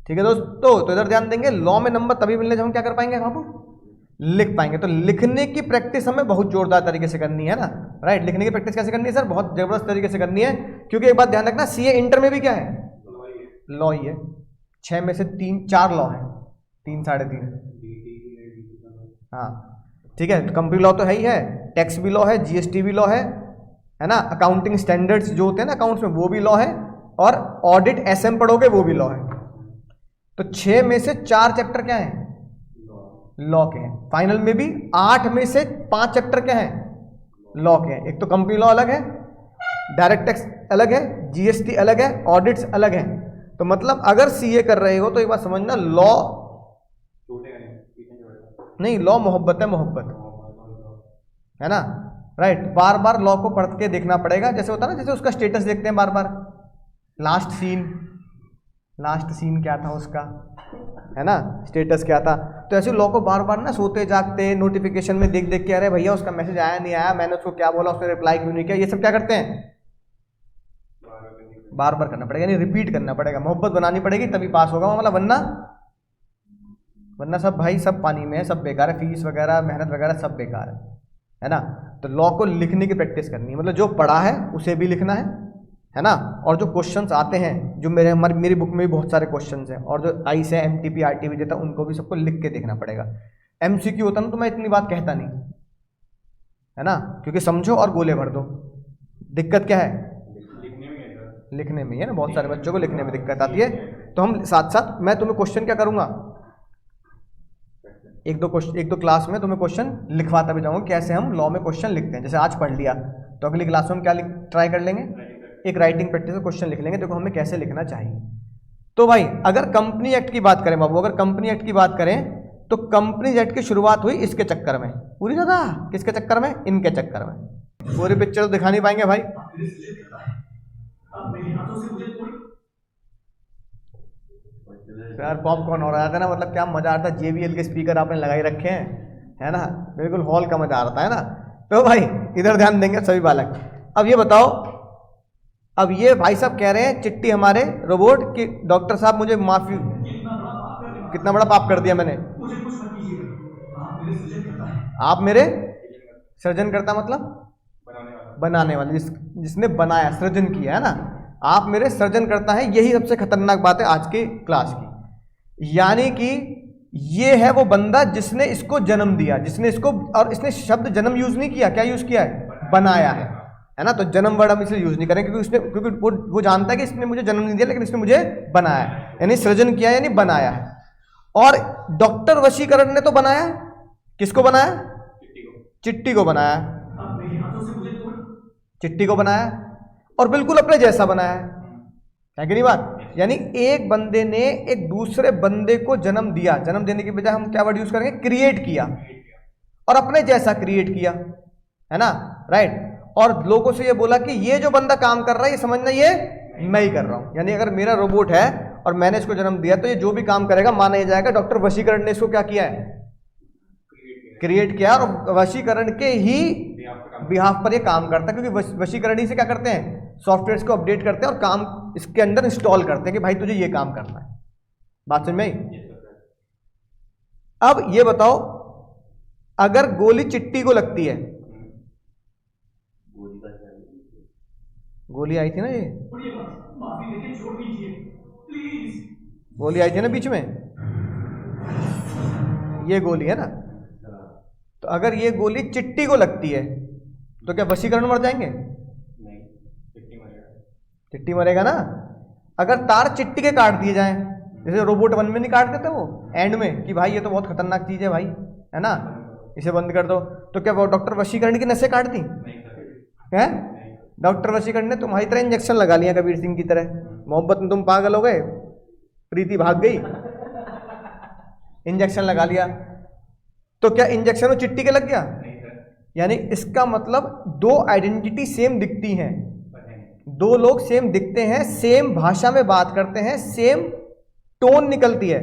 ठीक है दोस्तों, तो इधर ध्यान देंगे, लॉ में नंबर तभी मिलने जब हम क्या कर पाएंगे बाबू, लिख पाएंगे। तो लिखने की प्रैक्टिस हमें बहुत जोरदार तरीके से करनी है ना, राइट। लिखने की प्रैक्टिस कैसे करनी है सर, बहुत जबरदस्त तरीके से करनी है, क्योंकि एक बात ध्यान रखना, सीए इंटर में भी क्या है, लॉ ही है। 6 में से 4 लॉ है, 3 साढ़े 3, हाँ ठीक है। कंपनी लॉ तो है ही है, टैक्स भी लॉ है, जीएसटी भी लॉ है ना, अकाउंटिंग स्टैंडर्ड्स जो होते हैं ना अकाउंट्स में वो भी लॉ है, और ऑडिट एसएम पढ़ोगे वो भी लॉ है। तो 6 में से 4 चैप्टर क्या है, लॉ के हैं। फाइनल में भी 8 में से 5 चैप्टर क्या है, लॉ के हैं। एक तो कंपनी लॉ अलग है, डायरेक्ट टैक्स अलग है, जीएसटी अलग है, ऑडिट्स अलग है। तो मतलब अगर सीए कर रहे हो तो एक बात समझना, लॉ नहीं, लॉ मोहब्बत है, मोहब्बत है ना, राइट। बार बार लॉ को पढ़ के देखना पड़ेगा, जैसे होता है ना, जैसे उसका स्टेटस देखते हैं बार बार, लास्ट सीन क्या था उसका, है ना, स्टेटस क्या था। तो ऐसे लॉ को बार बार ना सोते जागते नोटिफिकेशन में देख देख के, अरे भैया उसका मैसेज आया नहीं आया, मैंने उसको क्या बोला, उसने रिप्लाई क्यों नहीं किया, ये सब क्या करते हैं, बार बार करना पड़ेगा, यानी रिपीट करना पड़ेगा, मोहब्बत बनानी पड़ेगी, तभी पास होगा मामला, वरना सब भाई सब पानी में है, सब बेकार है, फीस वगैरह मेहनत वगैरह सब बेकार है ना। तो लॉ को लिखने की प्रैक्टिस करनी है, मतलब जो पढ़ा है उसे भी लिखना है ना, और जो क्वेश्चंस आते हैं, जो मेरी बुक में भी बहुत सारे क्वेश्चंस हैं, और जो आईस है, एमटीपी आरटीवी देता, उनको भी सबको लिख के देखना पड़ेगा। एमसीक्यू होता ना तो मैं इतनी बात कहता नहीं, है ना, क्योंकि समझो और गोले भर दो। दिक्कत क्या है, लिखने में है ना, बहुत सारे बच्चों को लिखने में दिक्कत आती है। तो हम साथ साथ मैं तुम्हें क्वेश्चन क्या करूंगा, एक दो क्लास में तुम्हें क्वेश्चन लिखवाता भी जाऊंगा, कैसे हम लॉ में क्वेश्चन लिखते हैं। जैसे आज पढ़ लिया तो अगली क्लास में हम क्या ट्राई कर लेंगे, एक राइटिंग प्रैक्टिस में क्वेश्चन लिख लेंगे, देखो हमें कैसे लिखना चाहिए। तो भाई अगर कंपनी एक्ट की बात करें बाबू, अगर कंपनी एक्ट की बात करें तो कंपनी एक्ट की शुरुआत हुई इसके चक्कर में, पूरी ज्यादा किसके चक्कर में, इनके चक्कर में। पूरी पिक्चर तो दिखा नहीं पाएंगे भाई, यार पॉपकॉर्न हो रहा था ना, मतलब क्या मजा आता है, JBL के स्पीकर आपने लगाई रखे हैं, है ना, बिल्कुल हॉल का मजा आ रहा है ना। तो भाई इधर ध्यान देंगे सभी बालक। अब ये बताओ, अब ये भाई साहब कह रहे हैं चिट्टी हमारे रोबोट कि डॉक्टर साहब मुझे माफी, कितना बड़ा पाप कर दिया मैंने, आप मेरे सृजन करता, मतलब बनाने वाले, जिसने बनाया, सृजन किया, है ना, आप मेरे सृजन करता है। यही सबसे खतरनाक बात है आज की क्लास की, यानी कि ये है वो बंदा जिसने इसको जन्म दिया, जिसने इसको, और इसने शब्द जन्म यूज नहीं किया, क्या यूज किया है, बनाया है ना। तो जन्म वर्ड हम इसलिए यूज नहीं करेंगे क्योंकि वो जानता है कि इसने मुझे जन्म नहीं दिया, लेकिन इसने मुझे बनाया है, यानी सृजन किया यानी बनाया है। और डॉक्टर वशीकरण ने तो बनाया, किसको बनाया, चिट्टी को बनाया, चिट्टी को बनाया, और बिल्कुल अपने जैसा बनाया है कि नहीं बात। यानी एक बंदे ने एक दूसरे बंदे को जन्म दिया, जन्म देने की बजाय हम क्या वर्ड यूज करेंगे, क्रिएट किया, और अपने जैसा क्रिएट किया, है ना, राइट। और लोगों से ये बोला कि ये जो बंदा काम कर रहा है ये समझना ये मैं ही कर रहा हूं, यानी अगर मेरा रोबोट है और मैंने इसको जन्म दिया तो ये जो भी काम करेगा माना जाएगा डॉक्टर वशीकरण ने इसको क्या किया है, क्रिएट किया, और वशीकरण के ही बिहाफ पर ये काम करता है, क्योंकि वशीकरण ही से क्या करते हैं, सॉफ्टवेयर को अपडेट करते हैं और काम इसके अंदर इंस्टॉल करते हैं कि भाई तुझे ये काम करना है। बात समझ में आई। अब ये बताओ, अगर गोली चिट्टी को लगती है, गोली आई थी ना, ये गोली आई थी ना बीच में, ये गोली है ना, तो अगर ये गोली चिट्टी को लगती है तो क्या वशीकरण मर जाएंगे, नहीं, चिट्टी मरेगा ना। अगर तार चिट्टी के काट दिए जाएं, जैसे रोबोट 1 में नहीं काट देते वो एंड में कि भाई ये तो बहुत खतरनाक चीज है भाई, है ना, इसे बंद कर दो, तो क्या वो डॉक्टर वशीकरण की नसें काट दी हैं, डॉक्टर वशीकरण ने तुम्हारी तरह इंजेक्शन लगा लिया कबीर सिंह की तरह, मोहब्बत में तुम पागल हो गए, प्रीति भाग गई, इंजेक्शन लगा लिया, तो क्या इंजेक्शन वो चिट्टी के लग गया, यानी इसका मतलब दो आइडेंटिटी सेम दिखती हैं, दो लोग सेम दिखते हैं, सेम भाषा में बात करते हैं, सेम टोन निकलती है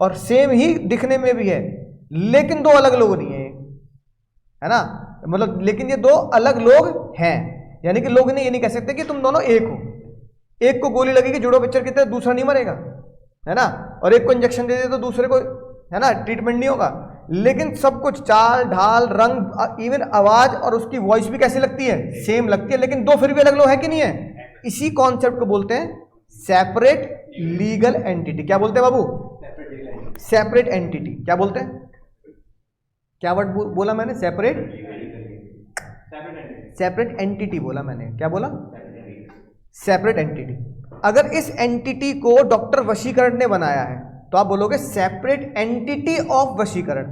और सेम ही दिखने में भी है, लेकिन दो अलग लोग नहीं है ना, मतलब लेकिन ये दो अलग लोग हैं, यानी कि लोग ने ये नहीं कह सकते कि तुम दोनों एक हो। एक को गोली लगेगी जुड़ो पिक्चर की तरह, दूसरा नहीं मरेगा, है ना, और एक को इंजेक्शन दे दे तो दूसरे को, है ना, ट्रीटमेंट नहीं होगा। लेकिन सब कुछ चाल ढाल रंग इवन आवाज और उसकी वॉइस भी कैसी लगती है, सेम लगती है, लेकिन दो फिर भी अलग लोग है कि नहीं है। इसी कॉन्सेप्ट को बोलते हैं सेपरेट लीगल एंटिटी। क्या बोलते हैं बाबू, सेपरेट एंटिटी। क्या बोलते हैं, क्या वर्ड बोला मैंने, सेपरेट एंटिटी बोला मैंने। क्या बोला, सेपरेट एंटिटी। अगर इस एंटिटी को डॉक्टर वशीकरण ने बनाया है तो आप बोलोगे सेपरेट एंटिटी ऑफ वशीकरण।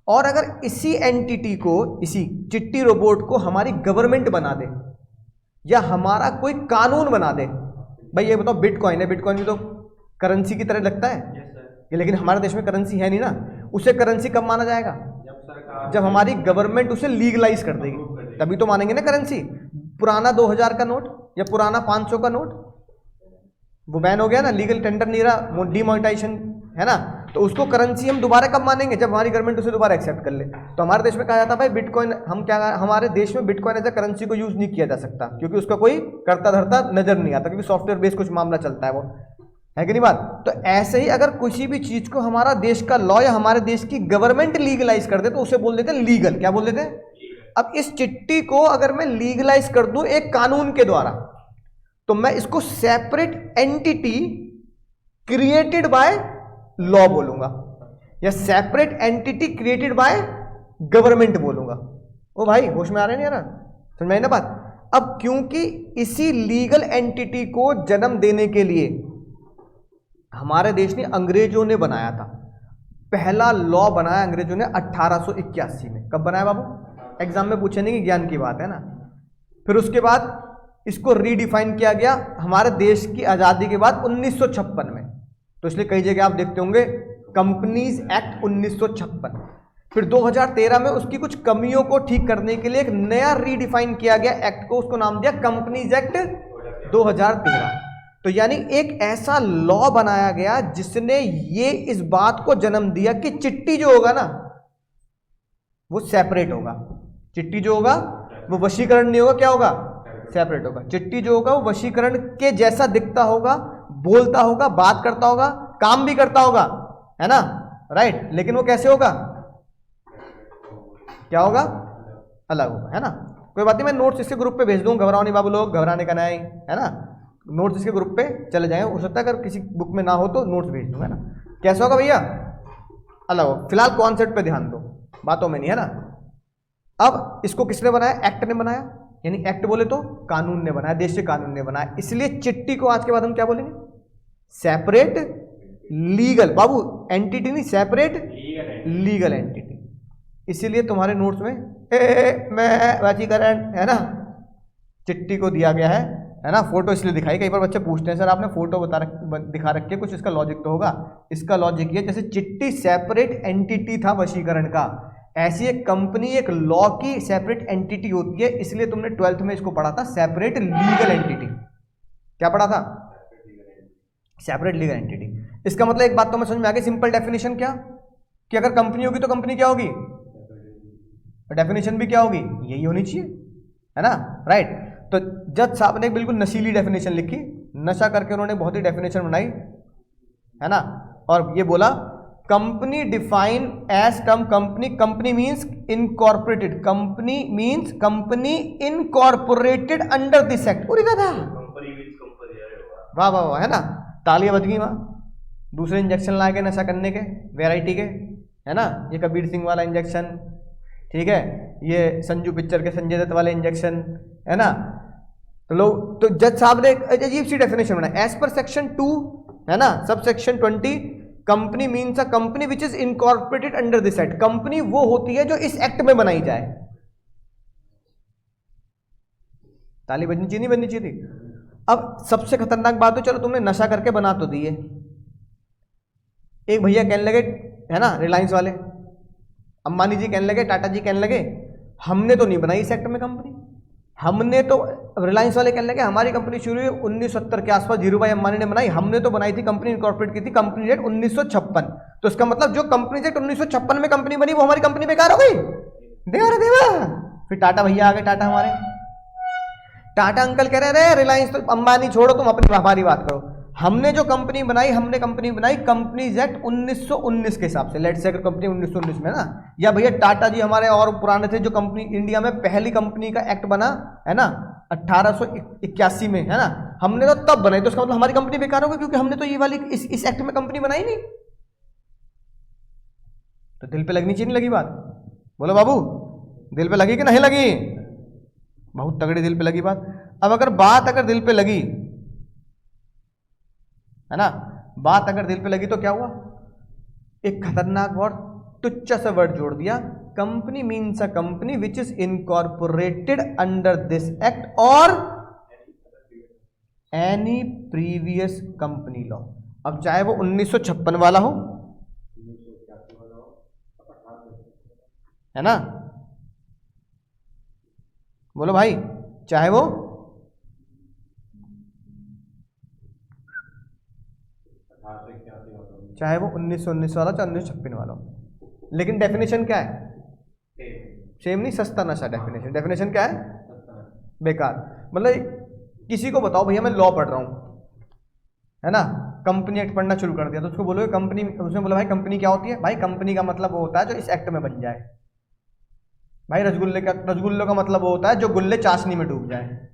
और अगर इसी एंटिटी को, इसी चिट्टी रोबोट को हमारी गवर्नमेंट बना दे या हमारा कोई कानून बना दे, भाई ये बताओ बिटकॉइन है, बिटकॉइन भी तो करेंसी की तरह लगता है, लेकिन हमारे देश में करेंसी है नहीं ना। उसे करेंसी कब माना जाएगा, जब हमारी गवर्नमेंट उसे लीगलाइज कर देगी, तभी तो मानेंगे ना करेंसी। पुराना 2000 का नोट या पुराना 500 का नोट वो बैन हो गया ना, लीगल टेंडर नहीं रहा, डिमोनेटाइजेशन, है ना, तो उसको करेंसी हम दोबारा कब मानेंगे, जब हमारी गवर्नमेंट उसे दोबारा एक्सेप्ट कर ले। तो हमारे देश में कहा जाता है भाई बिटकॉइन, हम क्या, हमारे देश में बिटकॉइन एज अ करेंसी को यूज नहीं किया जा सकता क्योंकि उसका कोई करता धरता नजर नहीं आता, क्योंकि सॉफ्टवेयर बेस्ड कुछ मामला चलता है, वो है कि नहीं बात। तो ऐसे ही अगर किसी भी चीज को हमारा देश का लॉ या हमारे देश की गवर्नमेंट लीगलाइज कर दे तो उसे बोल देते हैं लीगल। क्या बोल देते हैं। अब इस चिट्ठी को अगर मैं लीगलाइज कर दूं एक कानून के द्वारा, तो मैं इसको separate entity created by law बोलूंगा, या separate entity created by government बोलूंगा। ओ भाई होश में आ रहे नहीं यार, समझ में आई ना बात। अब क्योंकि इसी लीगल एंटिटी को जन्म देने के लिए हमारे देश ने, अंग्रेजों ने बनाया था, पहला लॉ बनाया अंग्रेजों ने 1881 में। कब बनाया बाबू, एग्जाम में पूछे नहीं कि ज्ञान की बात है ना। फिर उसके बाद इसको रीडिफाइन किया गया हमारे देश की आजादी के बाद 1956 में। तो इसलिए कई जगह आप देखते होंगे कंपनीज एक्ट 1956। फिर 2013 में उसकी कुछ कमियों को ठीक करने के लिए एक नया रीडिफाइन किया गया एक्ट को, उसको नाम दिया कंपनीज एक्ट 2013। तो यानी एक ऐसा लॉ बनाया गया जिसने ये इस बात को जन्म दिया कि चिट्ठी जो होगा ना वो सेपरेट होगा। चिट्ठी जो होगा वो वशीकरण नहीं होगा, क्या होगा, सेपरेट होगा। चिट्ठी जो होगा वो वशीकरण के जैसा दिखता होगा, बोलता होगा, बात करता होगा, काम भी करता होगा, है ना, राइट, लेकिन वो कैसे होगा, क्या होगा, अलग होगा, है ना। कोई बात नहीं, मैं नोट्स इसके ग्रुप पे भेज दूं, घबराओ नहीं बाबू लोग, घबराने का नहीं, है ना। नोट्स इसके ग्रुप पे चले जाएं, हो सकता है अगर किसी बुक में ना हो तो नोट्स भेज दूंगा, है ना। कैसा होगा भैया, अलग हो। फिलहाल कॉन्सेप्ट पे ध्यान दो, बातों में नहीं, है ना। अब इसको किसने बनाया, एक्ट ने बनाया, यानी एक्ट बोले तो कानून ने बनाया, देश के कानून ने बनाया। इसलिए चिट्ठी को आज के बाद हम क्या बोलेंगे, सेपरेट लीगल, बाबू एंटिटी नहीं, सेपरेट लीगल एंटिटी। इसीलिए तुम्हारे नोट्स में मैं वशीकरण, है ना, चिट्ठी को दिया गया है ना। फोटो इसलिए दिखाई, कई बार बच्चे पूछते हैं सर आपने फोटो दिखा रखी है, कुछ इसका लॉजिक तो होगा। इसका लॉजिक ये, जैसे चिट्ठी सेपरेट एंटिटी था वशीकरण का, ऐसी एक कंपनी एक लॉ की सेपरेट एंटिटी होती है। इसलिए तुमने 12th में इसको पढ़ा था, सेपरेट लीगल एंटिटी। क्या पढ़ा था, सेपरेट लीगल एंटिटी। इसका मतलब एक बात तो मैं समझ में आ गई, सिंपल डेफिनेशन क्या, कि अगर कंपनी होगी तो कंपनी क्या होगी, डेफिनेशन भी क्या होगी, यही होनी चाहिए, है ना, राइट। तो जज साहब ने बिल्कुल नशीली डेफिनेशन लिखी, नशा करके उन्होंने बहुत ही डेफिनेशन बनाई, है ना। और ये बोला company define as term company, company means incorporated, company means company incorporated under this act. पूरी दादा वाह वाह वाह, है ना, तालियां बज गई वहां। दूसरे इंजेक्शन ला के नशा करने के, वैरायटी के, है ना, ये कबीर सिंह वाला इंजेक्शन, ठीक है, ये संजू पिक्चर के संजय दत्त वाले इंजेक्शन, है ना। तो लोग, तो जज साहब ने एक अजीब सी डेफिनेशन बनाई, एज पर सेक्शन 2, है ना, sub section 20, company means a company which is incorporated under this act. Company वो होती है जो इस एक्ट में बनाई जाए। ताली बजनी चाहिए, नहीं बजनी चाहिए थी। अब सबसे खतरनाक बात है, चलो तुमने नशा करके बना तो दिए, एक भैया कहने लगे, है ना, रिलायंस वाले, अंबानी जी कहने लगे, टाटा जी कहने लगे, हमने तो नहीं बनाई इस सेक्टर में कंपनी, हमने तो, रिलायंस वाले कहने लगे हमारी कंपनी शुरू हुई 1970 के आसपास, धीरू भाई अंबानी ने बनाई, हमने तो बनाई थी, कंपनी इनकॉर्पोरेट की थी, कंपनी एक्ट 1956। तो इसका मतलब जो कंपनी एक्ट 1956 में कंपनी बनी वो हमारी कंपनी बेकार हो गई, देवा रे देवा। फिर टाटा भैया आ गए, टाटा हमारे टाटा अंकल कह रहे हैं रिलायंस तो अंबानी छोड़ो, तुम अपनी हमारी बात करो, हमने जो कंपनी बनाई, हमने कंपनी बनाई कंपनीज एक्ट 1919 के हिसाब से। लेट से अगर कंपनी 1919 में ना, या भैया टाटा जी हमारे और पुराने थे, जो कंपनी इंडिया में पहली कंपनी का एक्ट बना है ना 1881 में, है ना, हमने तो तब बनाई, तो उसका मतलब हमारी कंपनी बेकार होगी, क्योंकि हमने तो ये वाली इस एक्ट में कंपनी बनाई नहीं। तो दिल पे लगनी चाहिए, नहीं लगी बात? बोलो बाबू, दिल पे लगी कि नहीं लगी? बहुत तगड़ी दिल पे लगी बात। अब अगर दिल पे लगी, है ना, बात अगर दिल पे लगी तो क्या हुआ? एक खतरनाक वर्ड, तुच्छ सा वर्ड जोड़ दिया। Company means a company which is incorporated under this act और एनी प्रीवियस कंपनी लॉ। अब चाहे वो 1956 वाला हो, है ना, बोलो भाई, चाहे वो चाहे वो 1919 वाला, चाहे 1956 वाला हो, लेकिन डेफिनेशन क्या है? सेम नहीं, सस्ता नशा। डेफिनेशन क्या है? बेकार। मतलब किसी को बताओ भैया मैं लॉ पढ़ रहा हूं, है ना, कंपनी एक्ट पढ़ना शुरू कर दिया, तो उसको बोलोगे कंपनी, उसने बोला भाई कंपनी क्या होती है? भाई कंपनी का मतलब वो होता है जो इस एक्ट में बन जाए। भाई रसगुल्ले का मतलब वो होता है जो गुल्ले चाशनी में डूब जाए।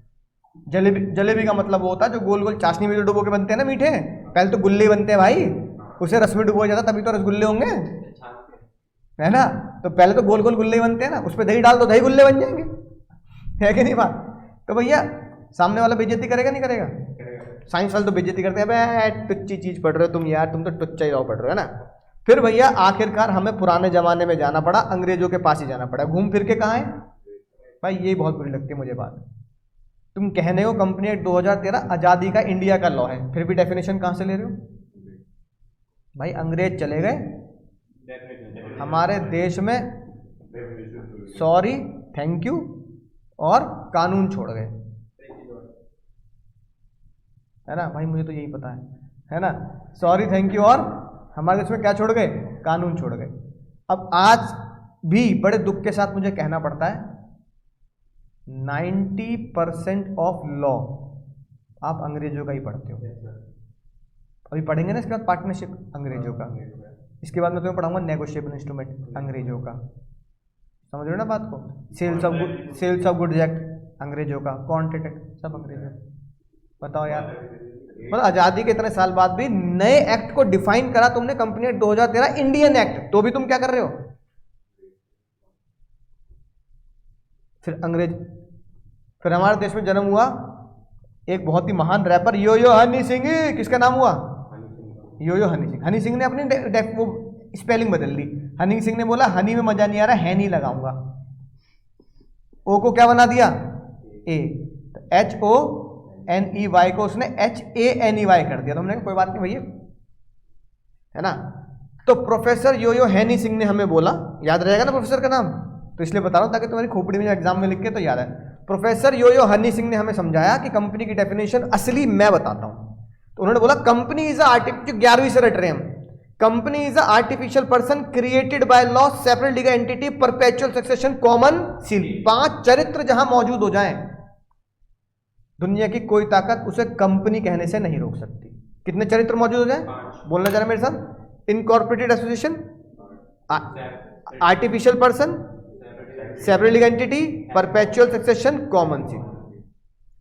जलेबी का मतलब वो होता है जो गोल गोल चाशनी में जो डुबो के बनते हैं ना मीठे। पहले तो गुल्ले बनते हैं भाई, उसे रस में डुबोया जाता तभी तो रसगुल्ले होंगे, है ना। तो पहले तो गोल गोल गुल्ले बनते हैं ना, उस पर दही डाल दो, दही गुल्ले बन जाएंगे, है कि नहीं बात? तो भैया सामने वाला बेइज्जती करेगा नहीं करेगा? साइंस वाले तो बेइज्जती करते हैं, अबे टुच्ची चीज पढ़ रहे हो तुम यार, तुम तो टुच्चा ही रहो पढ़ रहे हो, है ना। फिर भैया आखिरकार हमें पुराने जमाने में जाना पड़ा, अंग्रेजों के पास ही जाना पड़ा। घूम फिर के कहाँ है भाई? ये बहुत बुरी लगती है मुझे बात। तुम कहने हो कंपनी एक्ट 2013 आजादी का इंडिया का लॉ है, फिर भी डेफिनेशन कहां से ले रहे हो? भाई अंग्रेज चले गए हमारे देश में, सॉरी थैंक यू और कानून छोड़ गए, है ना भाई, मुझे तो यही पता है ना। सॉरी थैंक यू और हमारे देश में क्या छोड़ गए? कानून छोड़ गए। अब आज भी बड़े दुख के साथ मुझे कहना पड़ता है 90% ऑफ लॉ आप अंग्रेजों का ही पढ़ते हो। अभी पढ़ेंगे ना इसके बाद पार्टनरशिप अंग्रेजों का, इसके बाद मैं तुम्हें पढ़ाऊंगा नेगोशिएबल इंस्ट्रूमेंट अंग्रेजों का, समझ रहे हो ना बात को? सेल्स ऑफ गुड्स एक्ट अंग्रेजों का, कॉन्ट्रैक्ट एक्ट सब अंग्रेजों। बताओ यार, मतलब आजादी के इतने साल बाद भी नए एक्ट को डिफाइन करा तुमने कंपनी एक्ट 2013 इंडियन एक्ट, तो भी तुम क्या कर रहे हो? फिर अंग्रेज, फिर हमारे देश में जन्म हुआ एक बहुत ही महान रैपर यो यो हनी सिंह। किसका नाम हुआ? यो यो हनी सिंह। हनी सिंह ने अपनी वो स्पेलिंग बदल ली। हनी सिंह ने बोला हनी में मजा नहीं आ रहा, हैनी लगाऊंगा। ओ को क्या बना दिया? ए। HONEY को उसने HANEY कर दिया। तो हमने कोई बात नहीं भैया, है ना। तो प्रोफेसर यो यो हनी सिंह ने हमें बोला, याद रहेगा ना प्रोफेसर का नाम, तो इसलिए बता रहा हूं ताकि तुम्हारी खोपड़ी में एग्जाम में लिख के तो याद है। प्रोफेसर यो यो हनी सिंह ने हमें समझाया कि कंपनी की डेफिनेशन असली मैं बताता हूं। तो उन्होंने बोला कंपनी इज आर्टिफिशियल, 11वीं से रट रहे हम, company is artificial person created by law, separate legal entity, perpetual succession, common seal. 5 चरित्र जहां मौजूद हो जाएं, दुनिया की कोई ताकत उसे कंपनी कहने से नहीं रोक सकती। कितने चरित्र मौजूद हो जाए? बोलना जरा मेरे साथ। Incorporated association, artificial person, separate legal entity, perpetual succession, common seal.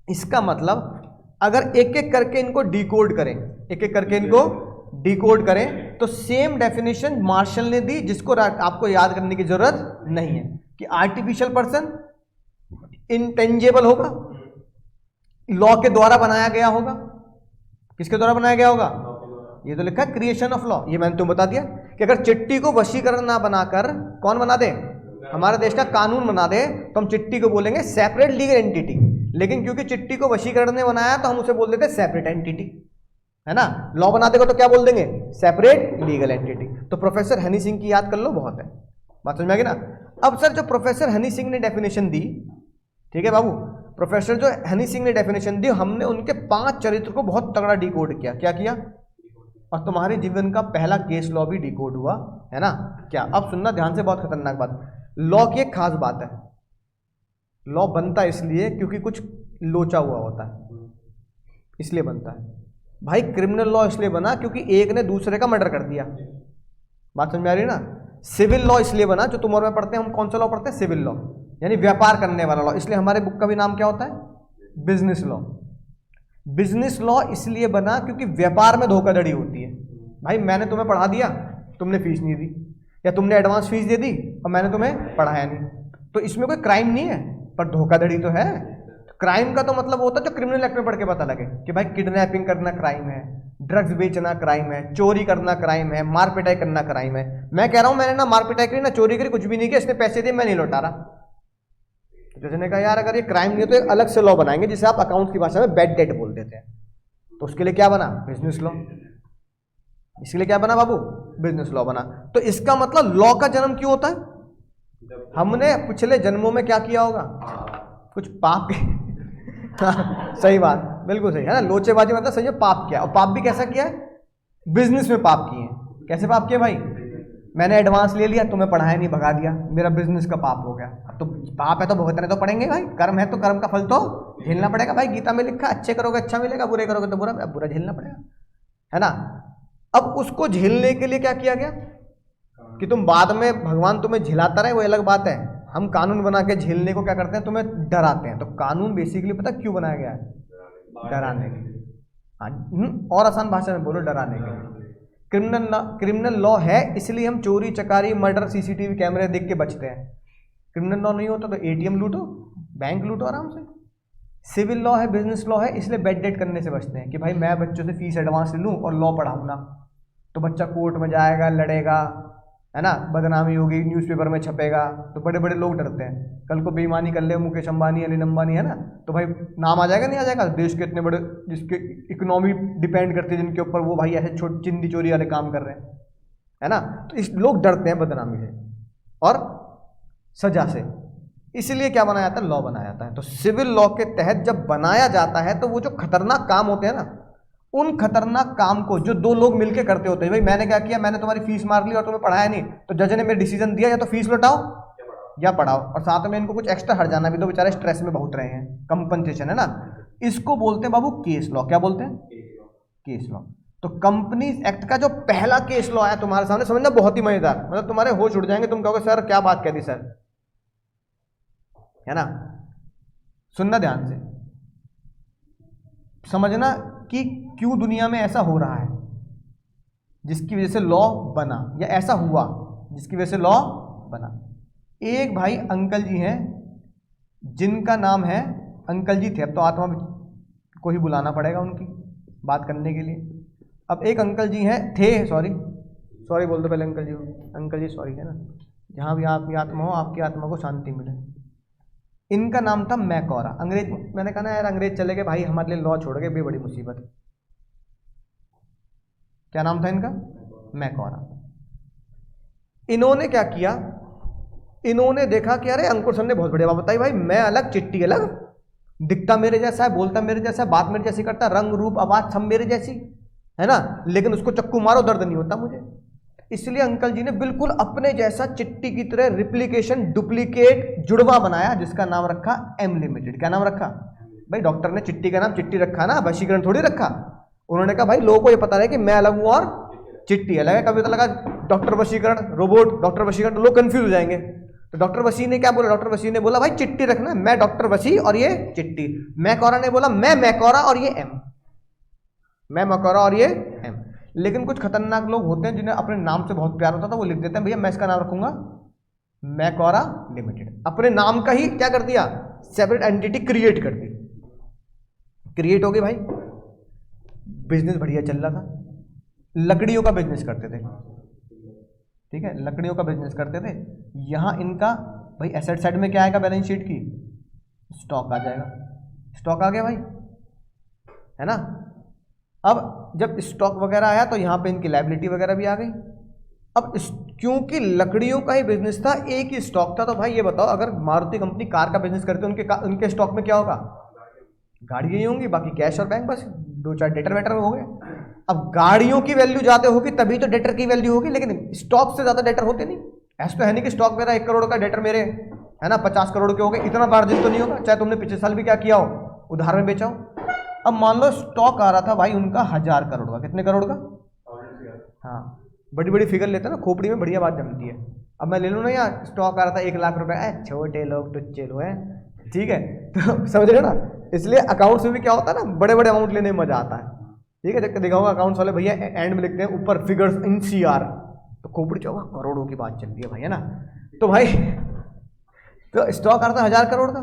इसका मतलब अगर एक एक करके इनको डिकोड करें, एक एक करके इनको डिकोड करें, तो सेम डेफिनेशन मार्शल ने दी, जिसको आपको याद करने की जरूरत नहीं है कि आर्टिफिशियल पर्सन इंटेंजेबल होगा, लॉ के द्वारा बनाया गया होगा। किसके द्वारा बनाया गया होगा? ये तो लिखा है क्रिएशन ऑफ लॉ। ये मैंने तुम्हें बता दिया कि अगर चिट्टी को वशीकरण ना बनाकर कौन बना दे? हमारे देश का कानून बना दे, तो हम चिट्टी को बोलेंगे सेपरेट लीगल एंटिटी। लेकिन क्योंकि चिट्टी को वशीकरण ने बनाया तो हम उसे बोल देते सेपरेट एंटिटी, है ना। लॉ बना देगा तो क्या बोल देंगे? Separate legal entity. तो प्रोफेसर हनी सिंह की याद कर लो, बहुत है। बात समझ में आ गई ना। अब सर जो प्रोफेसर हनी सिंह ने डेफिनेशन दी, ठीक है बाबू, प्रोफेसर जो हनी सिंह ने डेफिनेशन दी, हमने उनके 5 चरित्र को बहुत तगड़ा डिकोड किया। क्या किया? और तुम्हारे जीवन का पहला केस लॉ भी डिकोड हुआ, है ना। क्या? अब सुनना ध्यान से, बहुत खतरनाक बात। लॉ की एक खास बात है, लॉ बनता इसलिए क्योंकि कुछ लोचा हुआ होता है, इसलिए बनता है। भाई क्रिमिनल लॉ इसलिए बना क्योंकि एक ने दूसरे का मर्डर कर दिया। बात समझ में आ रही है ना। सिविल लॉ इसलिए बना, जो तुम और मैं पढ़ते हैं, हम कौन सा लॉ पढ़ते हैं? सिविल लॉ, यानी व्यापार करने वाला लॉ। इसलिए हमारे बुक का भी नाम क्या होता है? Business law. बिजनेस लॉ इसलिए बना क्योंकि व्यापार में धोखाधड़ी होती है। भाई मैंने तुम्हें पढ़ा दिया, तुमने फीस नहीं दी, या तुमने एडवांस फीस दे दी और मैंने तुम्हें पढ़ाया नहीं, तो इसमें कोई क्राइम नहीं है, पर धोखाधड़ी तो है। क्राइम का तो मतलब होता है जो क्रिमिनल एक्ट में पढ़ के पता लगे कि भाई किडनैपिंग करना क्राइम है, ड्रग्स बेचना क्राइम है, चोरी करना क्राइम है, मार पिटाई करना क्राइम है। मैं कह रहा हूं मैंने ना मार पिटाई करी, ना चोरी करी, कुछ भी नहीं किया, इसने पैसे दिए, मैं नहीं लौटा रहा। जज ने कहा यार अगर ये क्राइम नहीं है तो एक अलग से लॉ बनाएंगे जिसे आप अकाउंट की भाषा में बैड डेट बोल देते हैं। तो उसके लिए क्या बना? Business law. इसके लिए क्या बना बाबू? बिजनेस लॉ बना। तो इसका मतलब लॉ का जन्म क्यों होता है? हमने पिछले जन्मों में क्या किया होगा? कुछ पाप सही बात, बिल्कुल सही है ना। लोचेबाजी मतलब सही है, पाप किया, और पाप भी कैसा किया है? बिजनेस में पाप किए। कैसे पाप किए भाई? मैंने एडवांस ले लिया, तुम्हें पढ़ाया नहीं, भगा दिया, मेरा बिजनेस का पाप हो गया। अब तो पाप है तो भुगतने तो पड़ेंगे भाई, कर्म है तो कर्म का फल तो झेलना पड़ेगा भाई। गीता में लिखा अच्छे करोगे अच्छा मिलेगा, बुरे करोगे तो बुरा, बुरा झेलना पड़ेगा, है ना। अब उसको झेलने के लिए क्या किया गया कि तुम बाद में भगवान तुम्हें झिलाता रहे, वो अलग बात है। हम कानून बना के झेलने को क्या करते हैं? तुम्हें डराते हैं। तो कानून बेसिकली पता क्यों बनाया गया है? डराने के लिए। और आसान भाषा में बोलो, डराने के लिए। क्रिमिनल लॉ है इसलिए हम चोरी चकारी मर्डर सीसीटीवी कैमरे देख के बचते हैं। क्रिमिनल लॉ नहीं होता तो एटीएम लूटो, बैंक लूटो आराम से। सिविल लॉ है, बिजनेस लॉ है, इसलिए बैड डेट करने से बचते हैं कि भाई मैं बच्चों से फीस एडवांस ले लूँ और लॉ पढ़ाऊँ ना, तो बच्चा कोर्ट में जाएगा, लड़ेगा, है ना, बदनामी होगी, न्यूज़पेपर में छपेगा, तो बड़े बड़े लोग डरते हैं। कल को बेईमानी कर ले मुकेश अंबानी, अनिल अंबानी, है ना, तो भाई नाम आ जाएगा नहीं आ जाएगा? देश के इतने बड़े जिसके इकोनॉमी डिपेंड करती है जिनके ऊपर, वो भाई ऐसे चिंदी चोरी वाले काम कर रहे हैं, है ना। तो इस लोग डरते हैं बदनामी से और सजा से, इसलिए क्या बनाया जाता है? लॉ बनाया जाता है। तो सिविल लॉ के तहत जब बनाया जाता है तो वो जो खतरनाक काम होते हैं ना, उन खतरनाक काम को जो दो लोग मिलकर करते होते हैं, भाई मैंने क्या किया, मैंने तुम्हारी फीस मार ली और तुम्हें पढ़ाया नहीं, तो जज ने मेरे डिसीजन दिया या तो फीस लौटाओ या पढ़ाओ, और साथ में इनको कुछ एक्स्ट्रा हर्जाना भी, तो बेचारे स्ट्रेस में बहुत रहे हैं, कंपनसेशन, है ना। इसको बोलते हैं बाबू केस लॉ। क्या बोलते हैं? Case law. तो कंपनीज एक्ट का जो पहला केस लॉ है तुम्हारे सामने, समझना बहुत ही मजेदार, मतलब तुम्हारे होश उड़ जाएंगे, तुम कहोगे सर क्या बात कह दी सर, है ना। सुनना ध्यान से, समझना कि क्यों दुनिया में ऐसा हो रहा है, जिसकी वजह से लॉ बना, या ऐसा हुआ जिसकी वजह से लॉ बना। एक भाई अंकल जी हैं जिनका नाम है, अंकल जी थे, अब तो आत्मा को ही बुलाना पड़ेगा उनकी बात करने के लिए। अब एक अंकल जी हैं, थे, सॉरी बोल दो पहले अंकल जी को, अंकल जी सॉरी, है ना, जहाँ भी आपकी आत्मा हो आपकी आत्मा को शांति मिले। इनका नाम था मैकॉरा। अंग्रेज, मैंने कहा ना यार अंग्रेज चले गए भाई, हमारे लिए लॉ छोड़ गए, भी बड़ी मुसीबत। क्या नाम था इनका? मैकॉरा। इन्होंने क्या किया, इन्होंने देखा कि अरे अंकुर सर ने बहुत बढ़िया बात बताई, भाई मैं अलग चिट्टी अलग, दिखता मेरे जैसा है, बोलता मेरे जैसा है, बात मेरे जैसी करता, रंग रूप आवाज सब मेरे जैसी, है ना, लेकिन उसको चक्कू मारो दर्द नहीं होता मुझे। इसलिए अंकल जी ने बिल्कुल अपने जैसा चिट्टी की तरह रिप्लिकेशन डुप्लीकेट जुड़वा बनाया, जिसका नाम रखा एम लिमिटेड। क्या नाम रखा भाई? डॉक्टर ने चिट्टी का नाम चिट्टी रखा ना, वशीकरण थोड़ी रखा। उन्होंने कहा भाई लोगों को ये पता रहे कि मैं अलग हूं और चिट्टी अलग है। कभी तो लगा डॉक्टर वशीकरण रोबोट, डॉक्टर वशीकरण, तो लोग कंफ्यूज हो जाएंगे। तो डॉक्टर वसी ने क्या बोला? डॉक्टर वसी ने बोला भाई चिट्टी रखना, मैं डॉक्टर वसी और ये चिट्टी। मैकॉरा ने बोला मैं मैकॉरा और ये एम, मैं मैकॉरा और ये एम। लेकिन कुछ खतरनाक लोग होते हैं जिन्हें अपने नाम से बहुत प्यार होता था, वो लिख देते हैं भैया मैं इसका नाम रखूंगा मैकॉरा लिमिटेड। अपने नाम का ही क्या कर दिया? सेपरेट एंटिटी क्रिएट कर दी। क्रिएट हो गई भाई, बिजनेस बढ़िया चल रहा था, लकड़ियों का बिजनेस करते थे, ठीक है, लकड़ियों का बिजनेस करते थे। यहां इनका भाई एसेट साइड में क्या आएगा बैलेंस शीट की? स्टॉक आ जाएगा। स्टॉक आ गया भाई, है ना। अब जब स्टॉक वगैरह आया तो यहाँ पे इनकी लायबिलिटी वगैरह भी आ गई। अब क्योंकि लकड़ियों का ही बिजनेस था, एक ही स्टॉक था, तो भाई ये बताओ अगर मारुति कंपनी कार का बिजनेस करते उनके स्टॉक में क्या होगा? गाड़ियाँ ही होंगी, बाकी कैश और बैंक, बस दो चार डेटर वेटर हो गए। अब गाड़ियों की वैल्यू ज़्यादा होगी तभी तो डेटर की वैल्यू होगी, लेकिन स्टॉक से ज़्यादा डेटर होते नहीं। ऐसा तो है नहीं कि स्टॉक मेरा 1 करोड़ का, डेटर मेरे, है ना, 50 करोड़ के हो गए, इतना मार्जिन तो नहीं होगा, चाहे तुमने पिछले साल भी क्या किया हो, उधार में बेचा हो। अब मान लो स्टॉक आ रहा था भाई उनका 1000 करोड़ का, कितने करोड़ का? हाँ, बड़ी बड़ी फिगर लेते हैं ना, खोपड़ी में बढ़िया बात जमती है। अब मैं ले लूँ ना यार, स्टॉक आ रहा था 1 लाख रुपए, छोटे लोग टुच्चे लोग हैं, ठीक है, तो समझ रहे हो ना। इसलिए अकाउंट्स में भी क्या होता है ना, बड़े बड़े अमाउंट लेने में मजा आता है, ठीक है। जब देखा होगा अकाउंट्स वाले भैया एंड में लिखते हैं ऊपर फिगर्स इन CR, तो खोपड़ी चौका करोड़ों की बात चल रही है भाई, है ना। तो भाई तो स्टॉक आ रहा था 1000 करोड़ का।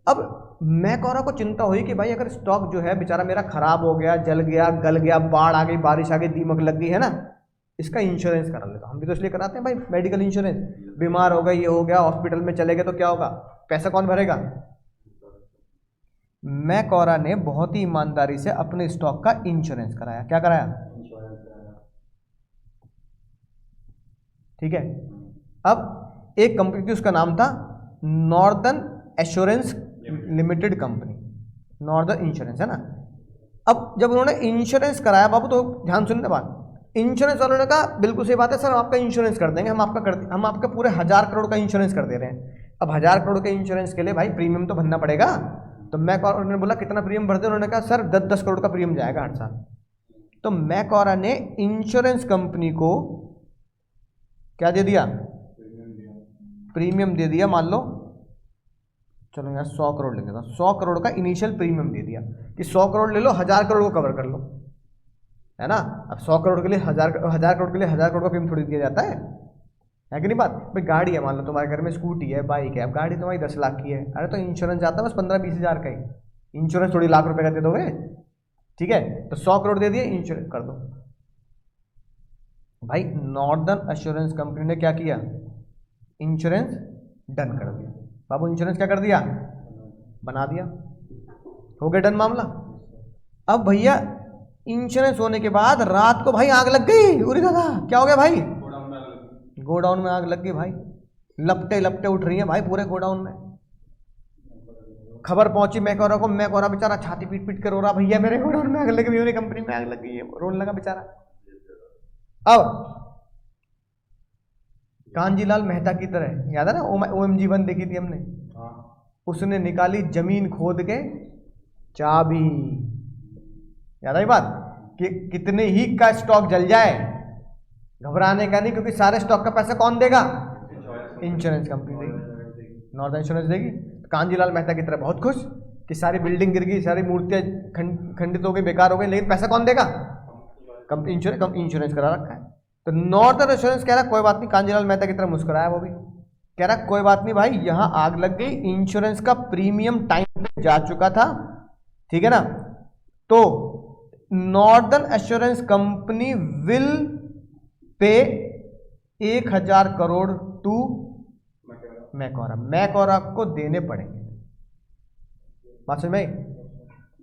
अब मैकओरा को चिंता हुई कि भाई अगर स्टॉक जो है बेचारा मेरा खराब हो गया, जल गया, गल गया, बाढ़ आ गई, बारिश आ गई, दीमक लग गई, है ना, इसका इंश्योरेंस करा लेता। हम भी तो इसलिए कराते हैं भाई मेडिकल इंश्योरेंस, बीमार हो गए, ये हो गया, हॉस्पिटल में चले गए तो क्या होगा, पैसा कौन भरेगा? मैकओरा ने बहुत ही ईमानदारी से अपने स्टॉक का इंश्योरेंस कराया। क्या कराया? ठीक है। अब एक कंपनी थी, उसका नाम था northern assurance limited company, northern insurance, है ना। अब जब उन्होंने इंश्योरेंस कराया बाबू, तो ध्यान सुनने बात, इंश्योरेंस वालों ने कहा बिल्कुल सही बात है सर, आपका इंश्योरेंस कर देंगे, हम आपका पूरे 1000 करोड़ का इंश्योरेंस कर दे रहे हैं। अब 1000 करोड़ के इंश्योरेंस के लिए भाई प्रीमियम तो भरना पड़ेगा। तो मैकओरा ने बोला कितना प्रीमियम भरते? उन्होंने कहा सर 10-10 करोड़ का प्रीमियम जाएगा हर साल। तो मैकओरा ने इंश्योरेंस कंपनी को क्या दे दिया? प्रीमियम दे दिया। मान लो चलो यार 100 करोड़ ले लेता, 100 करोड़ का इनिशियल प्रीमियम दे दिया कि 100 करोड़ ले लो, 1000 करोड़ को कवर कर लो, है ना। अब 100 करोड़ के लिए 1000 करोड़ के लिए 1000 करोड़ का प्रीमियम थोड़ी दिया जाता है कि नहीं बात। भाई गाड़ी है, मान लो तुम्हारे घर में स्कूटी है, बाइक है, अब गाड़ी तुम्हारी 10 लाख की है, अरे तो इंश्योरेंस जाता है बस 15-20 हज़ार का ही, इंश्योरेंस थोड़ी लाख रुपए का दे दोगे, ठीक है। तो 100 करोड़ दे दिए, इंश्योरेंस कर दो। भाई नॉर्दर्न एश्योरेंस कंपनी ने क्या किया? इंश्योरेंस डन कर दिया बाबू। इंश्योरेंस क्या कर दिया? बना दिया, हो गया डन मामला। अब भैया इंश्योरेंस होने के बाद रात को भाई आग लग गई। उरी दादा क्या हो गया भाई? गोडाउन में आग लग गई भाई, लपटे लपटे उठ रही हैं भाई पूरे गोडाउन में। खबर पहुंची मैकओरा को, मैकओरा बेचारा छाती पीट पीट कर रो रहा, भैया मेरे गोडाउन में आग लगी, मेरी कंपनी में आग लग गई है, रोने लगा बेचारा। अब कांजीलाल मेहता की तरह, याद है ना OMG1 देखी थी हमने, उसने निकाली जमीन खोद के चाबी। याद आई बात कि कितने ही का स्टॉक जल जाए घबराने का नहीं, क्योंकि सारे स्टॉक का पैसा कौन देगा? इंश्योरेंस कंपनी देगी, नॉर्दर्न इंश्योरेंस देगी। कांजीलाल मेहता की तरह बहुत खुश कि सारी बिल्डिंग गिर गई, सारी मूर्तियां खंडित हो गई, बेकार हो गई, लेकिन पैसा कौन देगा? इंश्योरेंस करा रखा है। तो नॉर्दर्न इंश्योरेंस कह रहा कोई बात नहीं, कांजीलाल मेहता की तरह मुस्कुराया वो भी, कह रहा कोई बात नहीं भाई, यहां आग लग गई, इंश्योरेंस का प्रीमियम टाइम पे जा चुका था, ठीक है ना। तो northern Assurance company will pay 1000 crore to मैकओरा, मैकओरा को देने पड़ेंगे। बात समझ में?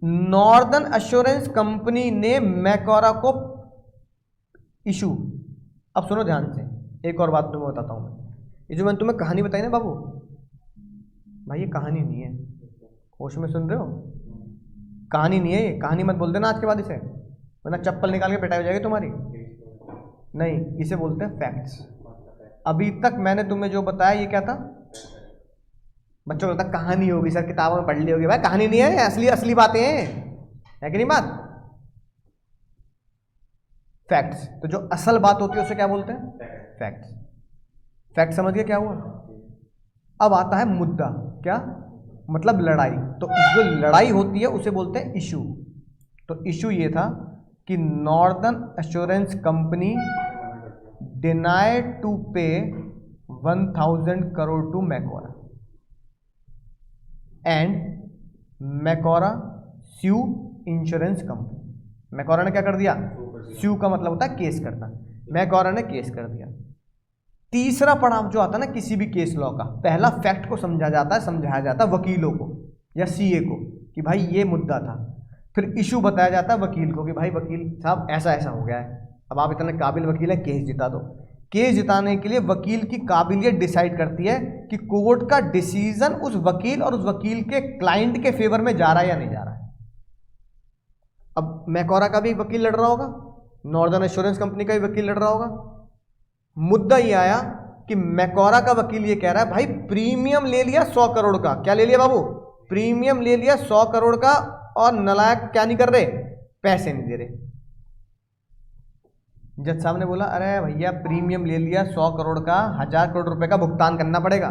नॉर्दर्न एश्योरेंस कंपनी ने मैकओरा को इशू। अब सुनो ध्यान से, एक और बात तुम्हें बताता हूं मैं। ये जो मैंने तुम्हें कहानी बताई ना बाबू, भाई ये कहानी नहीं है, होश में सुन रहे हो? कहानी नहीं है ये, कहानी मत बोल देना आज के बाद इसे, वरना चप्पल निकाल के पिटाई हो जाएगी तुम्हारी। नहीं, इसे बोलते हैं फैक्ट्स। अभी तक मैंने तुम्हें जो बताया ये क्या था? बच्चों को लगता कहानी होगी सर, किताबों में पढ़ ली होगी, भाई कहानी नहीं है, असली असली बातें हैं, है कि नहीं बात? फैक्ट्स। तो जो असल बात होती है उसे क्या बोलते हैं? फैक्ट्स। फैक्ट समझ गए क्या हुआ? अब आता है मुद्दा। क्या मतलब? लड़ाई। तो जो लड़ाई होती है उसे बोलते हैं इशू। तो इशू ये था कि Northern Assurance company denied to pay 1000 crore to Macaura and Macaura sue insurance company. Macaura ने क्या कर दिया? स्यू का मतलब होता है केस करना, मैकओरा ने केस कर दिया। तीसरा पड़ाव जो आता है ना किसी भी केस लॉ का, पहला फैक्ट को समझाया जाता है वकीलों को या सीए को कि भाई ये मुद्दा था, फिर इशू बताया जाता है वकील को कि भाई वकील साहब ऐसा ऐसा हो गया है, अब आप इतने काबिल वकील हैं, केस जिता दो। केस जिताने के लिए वकील की काबिलियत डिसाइड करती है कि कोर्ट का डिसीजन उस वकील और उस वकील के क्लाइंट के फेवर में जा रहा है या नहीं जा रहा है। अब मैकओरा का भी वकील लड़ रहा होगा, नॉर्दर्न एश्योरेंस कंपनी का भी वकील लड़ रहा होगा। मुद्दा ये आया कि मैकओरा का वकील ये कह रहा है भाई प्रीमियम ले लिया 100 करोड़ का। क्या ले लिया बाबू? प्रीमियम ले लिया 100 करोड़ का, और नालायक क्या नहीं कर रहे, पैसे नहीं दे रहे। जज साहब ने बोला अरे भैया प्रीमियम ले लिया 100 करोड़ का, 1000 करोड़ रुपए का भुगतान करना पड़ेगा।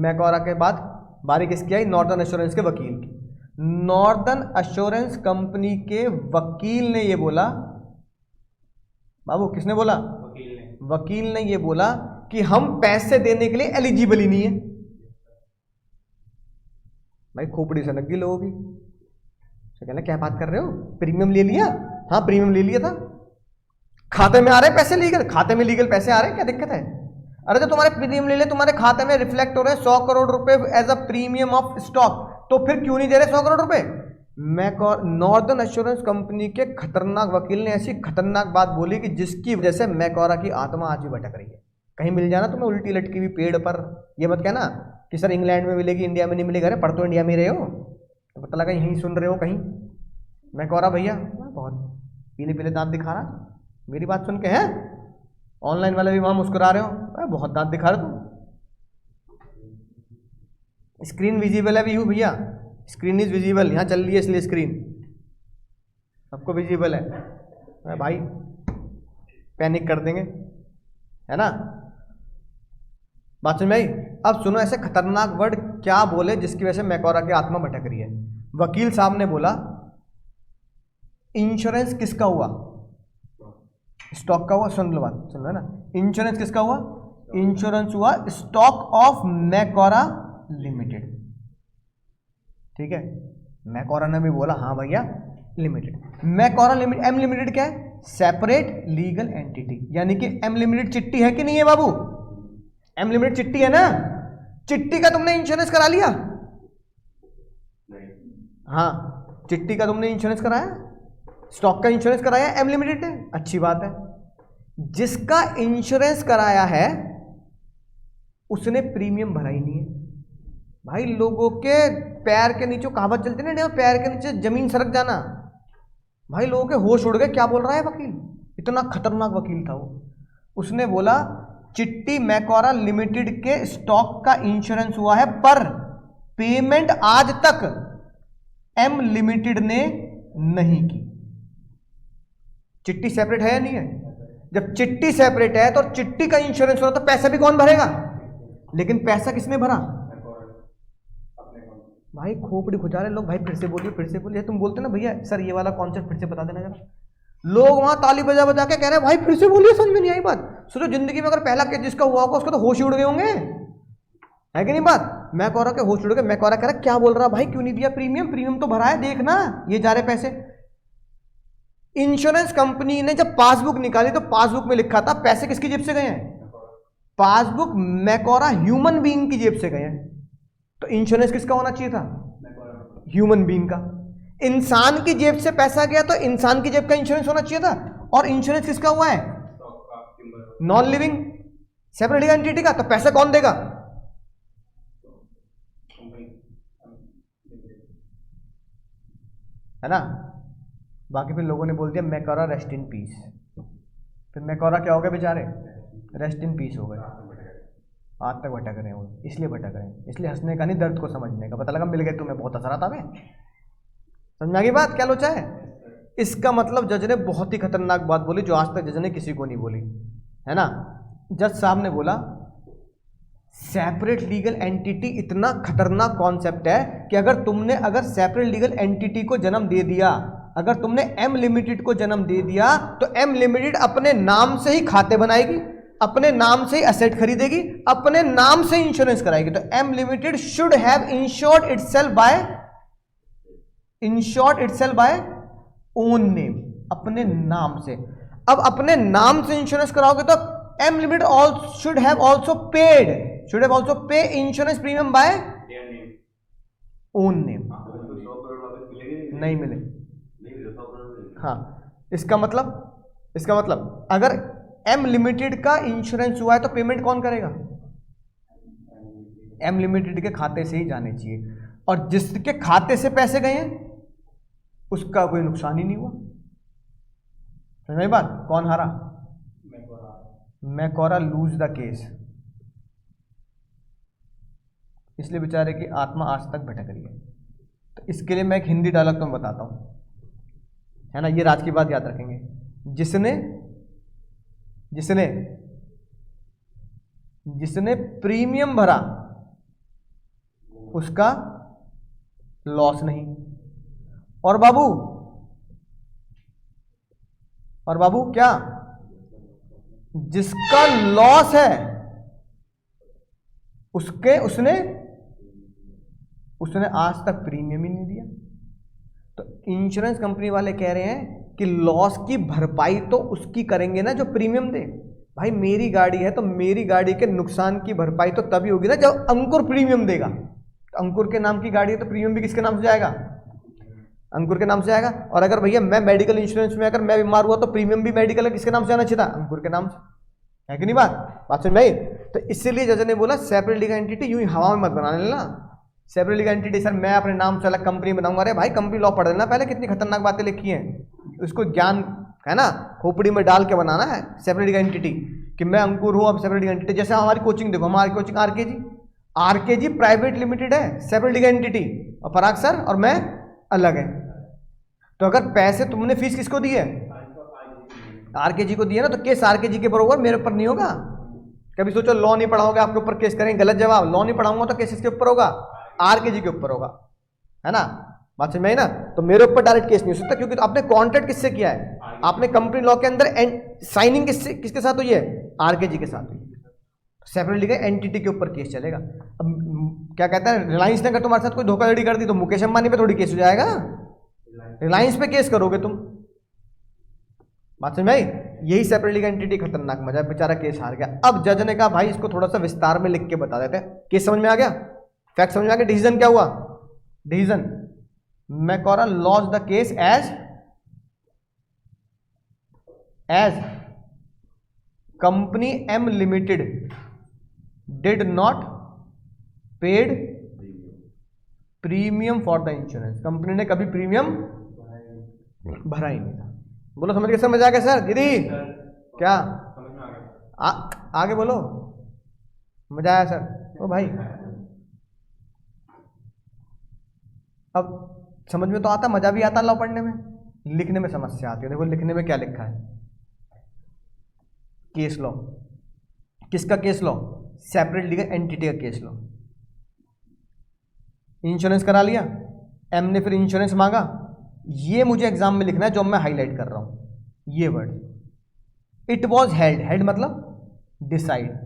मैकॉरा के बाद बारी किसकी आई, नॉर्दर्न एश्योरेंस के वकील की। नॉर्दर्न एश्योरेंस कंपनी के वकील ने ये बोला, बाबू किसने बोला, वकील ने ये बोला कि हम पैसे देने के लिए एलिजिबल ही नहीं है। भाई खोपड़ी से लगी लोगों की, तो कहना क्या बात कर रहे हो, प्रीमियम ले लिया, हाँ प्रीमियम ले लिया था, खाते में आ रहे पैसे लीगल, खाते में लीगल पैसे आ रहे हैं, क्या दिक्कत है। अरे तो तुम्हारे प्रीमियम ले ले, तुम्हारे खाते में रिफ्लेक्ट हो रहे हैं 100 करोड़ रुपए as a premium of stock, तो फिर क्यों नहीं दे रहे 100 करोड़ रुपए। नॉर्दर्न एश्योरेंस कंपनी के खतरनाक वकील ने ऐसी खतरनाक बात बोली कि जिसकी वजह से मैकॉरा की आत्मा आज भी भटक रही है। कहीं मिल जाना तुम्हें उल्टी लटकी हुई पेड़ पर, ये मत कहना कि सर इंग्लैंड में मिलेगी इंडिया में नहीं मिलेगी। अरे पढ़ तो इंडिया में रहे हो, तो पता लगा यहीं सुन रहे हो कहीं। मैकॉरा भैया बहुत पीले पीले दांत दिखा रहा, मेरी बात सुन के है, ऑनलाइन वाले भी वहां मुस्कुरा रहे हो, बहुत दांत दिखा रहे तुम। स्क्रीन विजिबल है भी हूँ भैया, स्क्रीन इज विजिबल, यहाँ चल रही है इसलिए स्क्रीन सबको विजिबल है। भाई पैनिक कर देंगे, है ना, बात समझ में आई। अब सुनो ऐसे खतरनाक वर्ड क्या बोले जिसकी वजह से मैकॉरा की आत्मा भटक रही है। वकील साहब ने बोला इंश्योरेंस किसका हुआ, स्टॉक का हुआ, सुन लो बात, सुन लो ना, इंश्योरेंस किसका हुआ, इंश्योरेंस हुआ स्टॉक ऑफ मैकॉरा लिमिटेड, ठीक है। मैकॉरा ने भी बोला हाँ भैया लिमिटेड। मैकॉरा लिमिटेड, एम लिमिटेड क्या है, सेपरेट लीगल एंटिटी, यानी कि एम लिमिटेड चिट्टी है कि नहीं है बाबू, एम लिमिटेड चिट्टी है ना, चिट्टी का तुमने इंश्योरेंस करा लिया, हाँ चिट्टी का तुमने इंश्योरेंस कराया, स्टॉक का इंश्योरेंस कराया, एम लिमिटेड है, अच्छी बात है। जिसका इंश्योरेंस कराया है उसने प्रीमियम भरा ही नहीं है। भाई लोगों के पैर के नीचे कहावत चलती है ना, पैर के नीचे जमीन सरक जाना, भाई लोगों के होश उड़ गए, क्या बोल रहा है वकील, इतना खतरनाक वकील था वो। उसने बोला चिट्टी मैकॉरा लिमिटेड के स्टॉक का इंश्योरेंस हुआ है, पर पेमेंट आज तक एम लिमिटेड ने नहीं की। चिट्टी सेपरेट है या नहीं है, जब चिट्टी सेपरेट है तो चिट्टी का इंश्योरेंस हो रहा तो पैसा भी कौन भरेगा, लेकिन पैसा किसने भरा, भाई खोपड़ी खुजा रहे लोग, भाई फिर से बोलिए फिर से बोलिए, तुम बोलते ना भैया सर ये वाला कॉन्सेप्ट फिर से बता देना जरा, लोग वहां ताली बजा बजा के कह रहे हैं भाई फिर से बोलिए, समझ में नहीं आई बात। सोचो जिंदगी में अगर पहला केस जिसका हुआ होगा उसको तो होश ही उड़ गए होंगे, है कि नहीं बात। मैकॉरा के होश उड़ गए, मैकॉरा कह रहा क्या बोल रहा भाई, क्यों नहीं दिया प्रीमियम, प्रीमियम तो भरा है, देखना ये जा रहे पैसे। इंश्योरेंस कंपनी ने जब पासबुक निकाली तो पासबुक में लिखा था पैसे किसकी जेब से गए हैं, पासबुक मैकॉरा ह्यूमन बीइंग की जेब से गए हैं। तो इंश्योरेंस किसका होना चाहिए था, ह्यूमन बीइंग का। इंसान की जेब से पैसा गया तो इंसान की जेब का इंश्योरेंस होना चाहिए था, और इंश्योरेंस किसका हुआ है, नॉन लिविंग सेपरेट एंटिटी का, तो पैसा कौन देगा, है ना। बाकी फिर लोगों ने बोल दिया मैकॉरा रेस्ट इन पीस, फिर मैकॉरा क्या हो गए बेचारे, रेस्ट इन पीस हो गए, आज तक भटक रहे हैं वो, इसलिए भटक रहे हैं, इसलिए हंसने का नहीं दर्द को समझने का, पता लगा मिल गए तुम्हें, बहुत असर आता है, समझ में आ गई बात, क्या लोचा है। इसका मतलब जज ने बहुत ही खतरनाक बात बोली जो आज तक जज ने किसी को नहीं बोली, है ना। जज साहब ने बोला सेपरेट लीगल एंटिटी इतना खतरनाक कॉन्सेप्ट है कि अगर सेपरेट लीगल एंटिटी को जन्म दे दिया, अगर तुमने एम लिमिटेड को जन्म दे दिया तो एम लिमिटेड अपने नाम से ही खाते बनाएगी, अपने नाम से ही एसेट खरीदेगी, अपने नाम से इंश्योरेंस कराएगी। तो M limited should have insured itself by own name, अपने नाम से। अब अपने नाम से इंश्योरेंस कराओगे तो M limited should have also pay insurance premium by own name, नहीं मिले। हाँ इसका मतलब अगर एम लिमिटेड का इंश्योरेंस हुआ है तो पेमेंट कौन करेगा, एम लिमिटेड के खाते से ही जाने चाहिए, और जिसके खाते से पैसे गए हैं उसका कोई नुकसान ही नहीं हुआ। समझ में बात, कौन हारा, मैकॉरा लूज द केस। इसलिए बेचारे की आत्मा आज तक भटक रही है। तो इसके लिए मैं एक हिंदी डायलॉग तुम्हें बताता हूँ, है ना, ये राज की बात याद रखेंगे। जिसने जिसने जिसने प्रीमियम भरा उसका लॉस नहीं। और बाबू क्या, जिसका लॉस है उसने आज तक प्रीमियम ही नहीं दिया। तो इंश्योरेंस कंपनी वाले कह रहे हैं कि लॉस की भरपाई तो उसकी करेंगे ना जो प्रीमियम दे। भाई मेरी गाड़ी है तो मेरी गाड़ी के नुकसान की भरपाई तो तभी होगी ना जब अंकुर प्रीमियम देगा। तो अंकुर के नाम की गाड़ी है तो प्रीमियम भी किसके नाम से जाएगा, अंकुर के नाम से आएगा। और अगर भैया मैं मेडिकल इंश्योरेंस में अगर मैं बीमार हुआ तो प्रीमियम भी मेडिकल किसके नाम से आना चाहिए था, अंकुर के नाम से, है कि नहीं बात समझ में आई। तो इसीलिए जज ने बोला सेपरेट लीगल एंटिटी यूं ही हवा में मत बनाने लेना। सेपरेट लीगल एंटिटी सर मैं अपने नाम से अलग कंपनी बनाऊंगा। अरे भाई कंपनी लॉ पढ़ लेना पहले, कितनी खतरनाक बातें लिखी हैं, उसको ज्ञान है ना खोपड़ी में डाल के बनाना है सेपरेट लीगल एंटिटी कि मैं अंकुर हूं अब सेपरेट लीगल एंटिटी। जैसे हमारी कोचिंग देखो, हमारी कोचिंग आरकेजी प्राइवेट लिमिटेड है सेपरेट लीगल एंटिटी, और पराग सर और मैं अलग है। तो अगर पैसे तुमने फीस किसको दी है, आरकेजी को दिया ना, तो केस आरकेजी के ऊपर होगा, मेरे ऊपर नहीं होगा। कभी सोचो लॉ नहीं पढ़ाओगे आपके ऊपर केस करेंगे, गलत जवाब। लॉ नहीं पढ़ाऊंगा तो केस इसके ऊपर होगा, आरकेजी के ऊपर होगा, है ना, बात समझ में आई ना। तो मेरे ऊपर डायरेक्ट केस नहीं हो सकता क्योंकि तो आपने कॉन्ट्रैक्ट किससे किया है, आपने कंपनी लॉ के अंदर साइनिंग किसके साथ हुई है, आरकेजी के साथ हुई। सेपरेट लीगल एंटिटी के ऊपर केस चलेगा। अब क्या कहता है, रिलायंस ने अगर तुम्हारे साथ कोई धोखाधड़ी कर दी तो मुकेश अंबानी पे थोड़ी केस हो जाएगा, रिलायंस पे केस करोगे तुम, बात समझ में आई। यही सेपरेट लीगल एंटिटी खतरनाक मजा, बेचारा केस हार गया। अब जज ने कहा भाई इसको थोड़ा सा विस्तार में लिख के बता देते हैं। केस समझ में आ गया, फैक्ट समझ में आ गया, डिसीजन क्या हुआ, decision Macaura lost the case as company M limited did not paid premium for the insurance. Company ने कभी प्रीमियम भरा ही नहीं था। बोलो समझ के, समझ आ गया सर दीदी क्या आगे बोलो, मजा आया सर ओ भाई। अब समझ में तो आता, मजा भी आता लॉ पढ़ने में, लिखने में समस्या आती है। देखो लिखने में क्या लिखा है, केस लॉ, किसका case law, separate legal entity का केस लॉ। इंश्योरेंस करा लिया, एम ने फिर इंश्योरेंस मांगा, ये मुझे एग्जाम में लिखना है जो मैं हाईलाइट कर रहा हूं ये वर्ड। इट वॉज हेल्ड मतलब decide,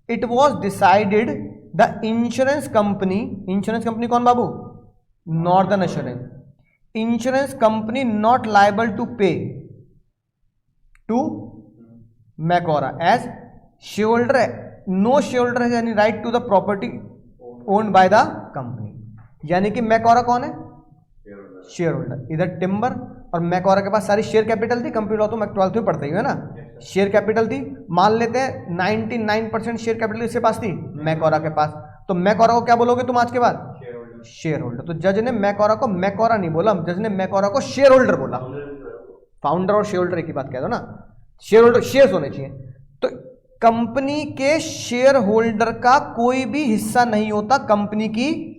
it was decided the insurance company कौन बाबू, Northern Assurance, insurance company not liable to pay to Macaura as shareholder, no shareholder has any right to the property owned by the company. यानी कि मैकोरा कौन है, share holder. इधर timber और मैकोरा के पास सारी शेयर कैपिटल थी, कंप्यूटर लॉ तो मैं 12th में पढ़ते ही है ना, शेयर कैपिटल थी। मान लेते हैं 99% शेयर कैपिटल इसके पास थी, मैकोरा के पास। तो मैकोरा को क्या बोलोगे तुम आज के बाद, शेयर होल्डर। तो जज ने मैकोरा को मैकोरा नहीं बोला, जज ने मैकोरा को शेयर होल्डर बोला। फाउंडर और शेयर होल्डर एक ही बात कह दो ना, शेयर होल्डर शेयर्स होने चाहिए। तो कंपनी के शेयर होल्डर का कोई भी हिस्सा नहीं होता कंपनी की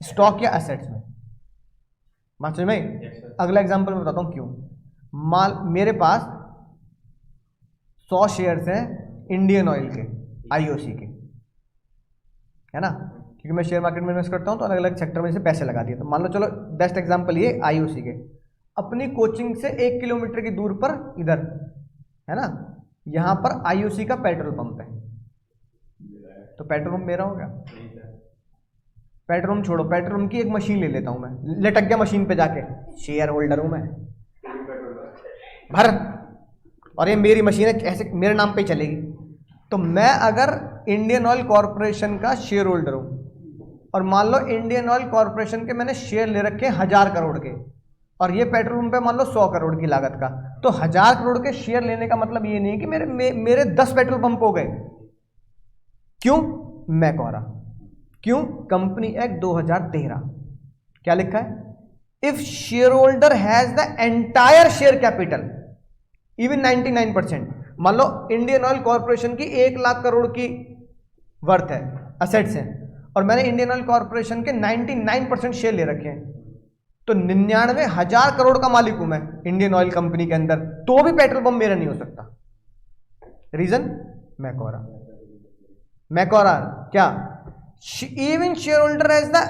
स्टॉक या एसेट्स में, बात समझ में। अगला एग्जांपल मैं बताता हूं क्यों। माल मेरे पास 100 शेयर्स हैं इंडियन ऑयल के, आईओसी के, है ना, क्योंकि मैं शेयर मार्केट में इन्वेस्ट करता हूं तो अलग अलग सेक्टर में से पैसे लगा दिए। तो मान लो चलो बेस्ट एग्जांपल ये आईओसी के, अपनी कोचिंग से 1 किलोमीटर की दूर पर इधर है ना, यहां पर आईओसी का पेट्रोल पंप है। तो पेट्रोल पंप मेरा हो गया, पेट्रोल छोड़ो, पेट्रोल की एक मशीन ले लेता हूं मैं, लटक गया मशीन पे जाके, शेयर होल्डर हूं मैं भर, और ये मेरी मशीन है, ऐसे मेरे नाम पे चलेगी। तो मैं अगर इंडियन ऑयल कॉरपोरेशन का शेयर होल्डर हूं और मान लो इंडियन ऑयल कॉरपोरेशन के मैंने शेयर ले रखे 1000 करोड़ के, और ये पेट्रोल पंप पे मान लो 100 करोड़ की लागत का, तो 1000 करोड़ के शेयर लेने का मतलब ये नहीं कि मेरे 10 पेट्रोल पंप हो गए। क्यों, मैकोरा, क्यों, कंपनी एक्ट 2013 क्या लिखा है, if share holder has the entire share capital even 99%, मान लो इंडियन ऑयल कॉर्पोरेशन की 1 लाख करोड़ की वर्थ है, असेट्स हैं, और मैंने इंडियन ऑयल कॉर्पोरेशन के 99% शेयर ले रखे हैं, तो 99,000 करोड़ का मालिक हूं मैं इंडियन ऑयल कंपनी के अंदर, तो भी पेट्रोल पंप मेरा नहीं हो सकता। रीजन मैकोरा क्या, even shareholder has the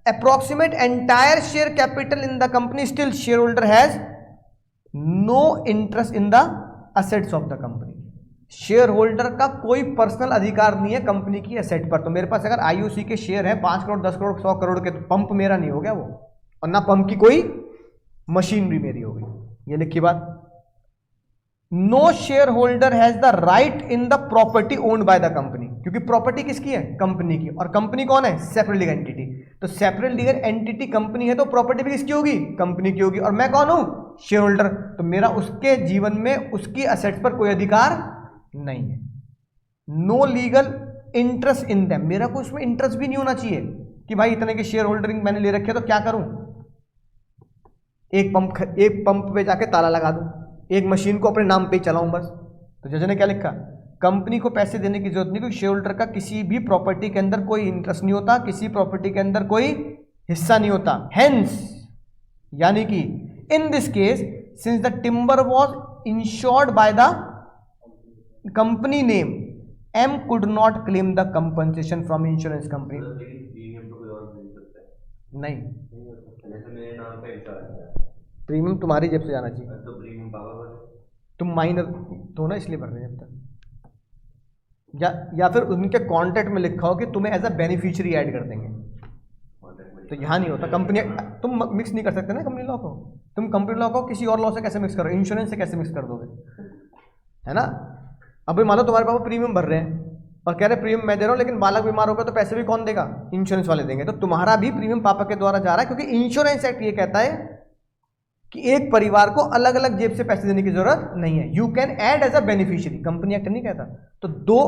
approximate entire share capital in the company, still shareholder has no interest in the assets of the company। Share holder का कोई पर्सनल अधिकार नहीं है कंपनी की एसेट पर। तो मेरे पास अगर आईओसी के शेयर है 5 करोड़ 10 करोड़ 100 करोड़ के, तो पंप मेरा नहीं हो गया वो, और ना पंप की कोई मशीनरी मेरी हो गई। ये लिखी बात। No share holder has the right in the property owned by the company, क्योंकि प्रॉपर्टी किसकी है, कंपनी की, और कंपनी कौन है, सेपरेट लीगल एंटिटी। तो सेपरेट लीगल एंटिटी कंपनी है, तो प्रॉपर्टी भी किसकी होगी, कंपनी की होगी, और मैं कौन हूं, शेयर होल्डर। तो मेरा उसके जीवन में उसकी असेट्स पर कोई अधिकार नहीं है। No legal interest in them, मेरा कोई उसमें इंटरेस्ट भी नहीं होना चाहिए कि भाई इतने के शेयर होल्डरिंग मैंने ले रखे, तो क्या करूं, एक पंप पे जाके ताला लगा दूं, एक मशीन को अपने नाम पे ही चलाऊं बस। तो जज ने क्या लिखा, कंपनी को पैसे देने की जरूरत नहीं, क्योंकि शेयर होल्डर का किसी भी प्रॉपर्टी के अंदर कोई इंटरेस्ट नहीं होता, किसी प्रॉपर्टी के अंदर कोई हिस्सा नहीं होता। हेंस, यानी कि in this case since the timber was insured by the company name, M could not claim the compensation from insurance company. नहीं, प्रीमियम तुम्हारी जेब से जाना चाहिए, तुम माइनर तो ना इसलिए भर रहे हैं जब तक, या फिर उनके कॉन्ट्रैक्ट में लिखा हो कि तुम्हें एज अ बेनिफिशियरी ऐड कर देंगे, तो यहाँ नहीं होता। कंपनी तुम मिक्स नहीं कर सकते ना कंपनी लॉ को, तुम कंपनी लॉ को किसी और लॉ से कैसे मिक्स करो, इंश्योरेंस से कैसे मिक्स कर दोगे, है ना। अभी मान लो तुम्हारे पापा प्रीमियम भर रहे हैं और कह रहे प्रीमियम मैं दे रहा हूँ, लेकिन बालक बीमार होगा तो पैसे भी कौन देगा, इंश्योरेंस वाले देंगे। तो तुम्हारा भी प्रीमियम पापा के द्वारा जा रहा है, क्योंकि इंश्योरेंस एक्ट ये कहता है कि एक परिवार को अलग अलग जेब से पैसे देने की जरूरत नहीं है, you can add as a beneficiary, company act नहीं कहता। तो दो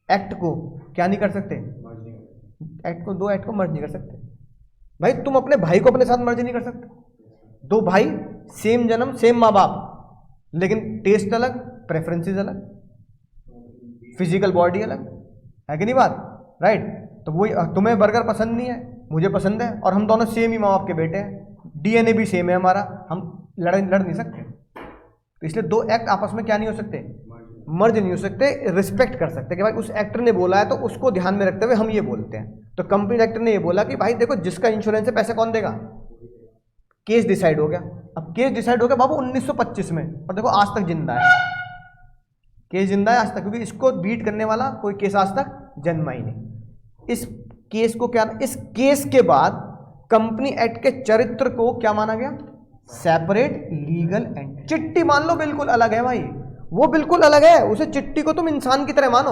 एक्ट को क्या नहीं कर सकते, दो एक्ट को मर्ज नहीं कर सकते। भाई तुम अपने भाई को अपने साथ मर्ज नहीं कर सकते, दो भाई सेम जन्म सेम माँ बाप, लेकिन टेस्ट अलग, प्रेफरेंसेस अलग, फिजिकल बॉडी अलग, है कि नहीं बात, राइट। तो वही, तुम्हें बर्गर पसंद नहीं है, मुझे पसंद है, और हम दोनों सेम ही माँ बाप के बेटे हैं, डीएनए भी सेम है हमारा, हम लड़ नहीं सकते। तो इसलिए दो एक्ट आपस में क्या नहीं हो सकते, मर्ज नहीं हो सकते, रिस्पेक्ट कर सकते कि भाई उस एक्टर ने बोला है तो उसको ध्यान में रखते हुए हम ये बोलते हैं। तो कंपनी एक्टर ने ये बोला कि भाई देखो जिसका इंश्योरेंस है पैसे कौन देगा, केस डिसाइड हो गया। अब केस डिसाइड हो गया बाबू 1925 में, और देखो आज तक जिंदा है, केस जिंदा है आज तक, क्योंकि इसको बीट करने वाला कोई केस आज तक जन्मा ही नहीं। इस केस को क्या, इस केस के बाद कंपनी एक्ट के चरित्र को क्या माना गया, सेपरेट लीगल एंटिटी। चिट्ठी मान लो बिल्कुल अलग है भाई, वो बिल्कुल अलग है, उसे चिट्ठी को तुम इंसान की तरह मानो,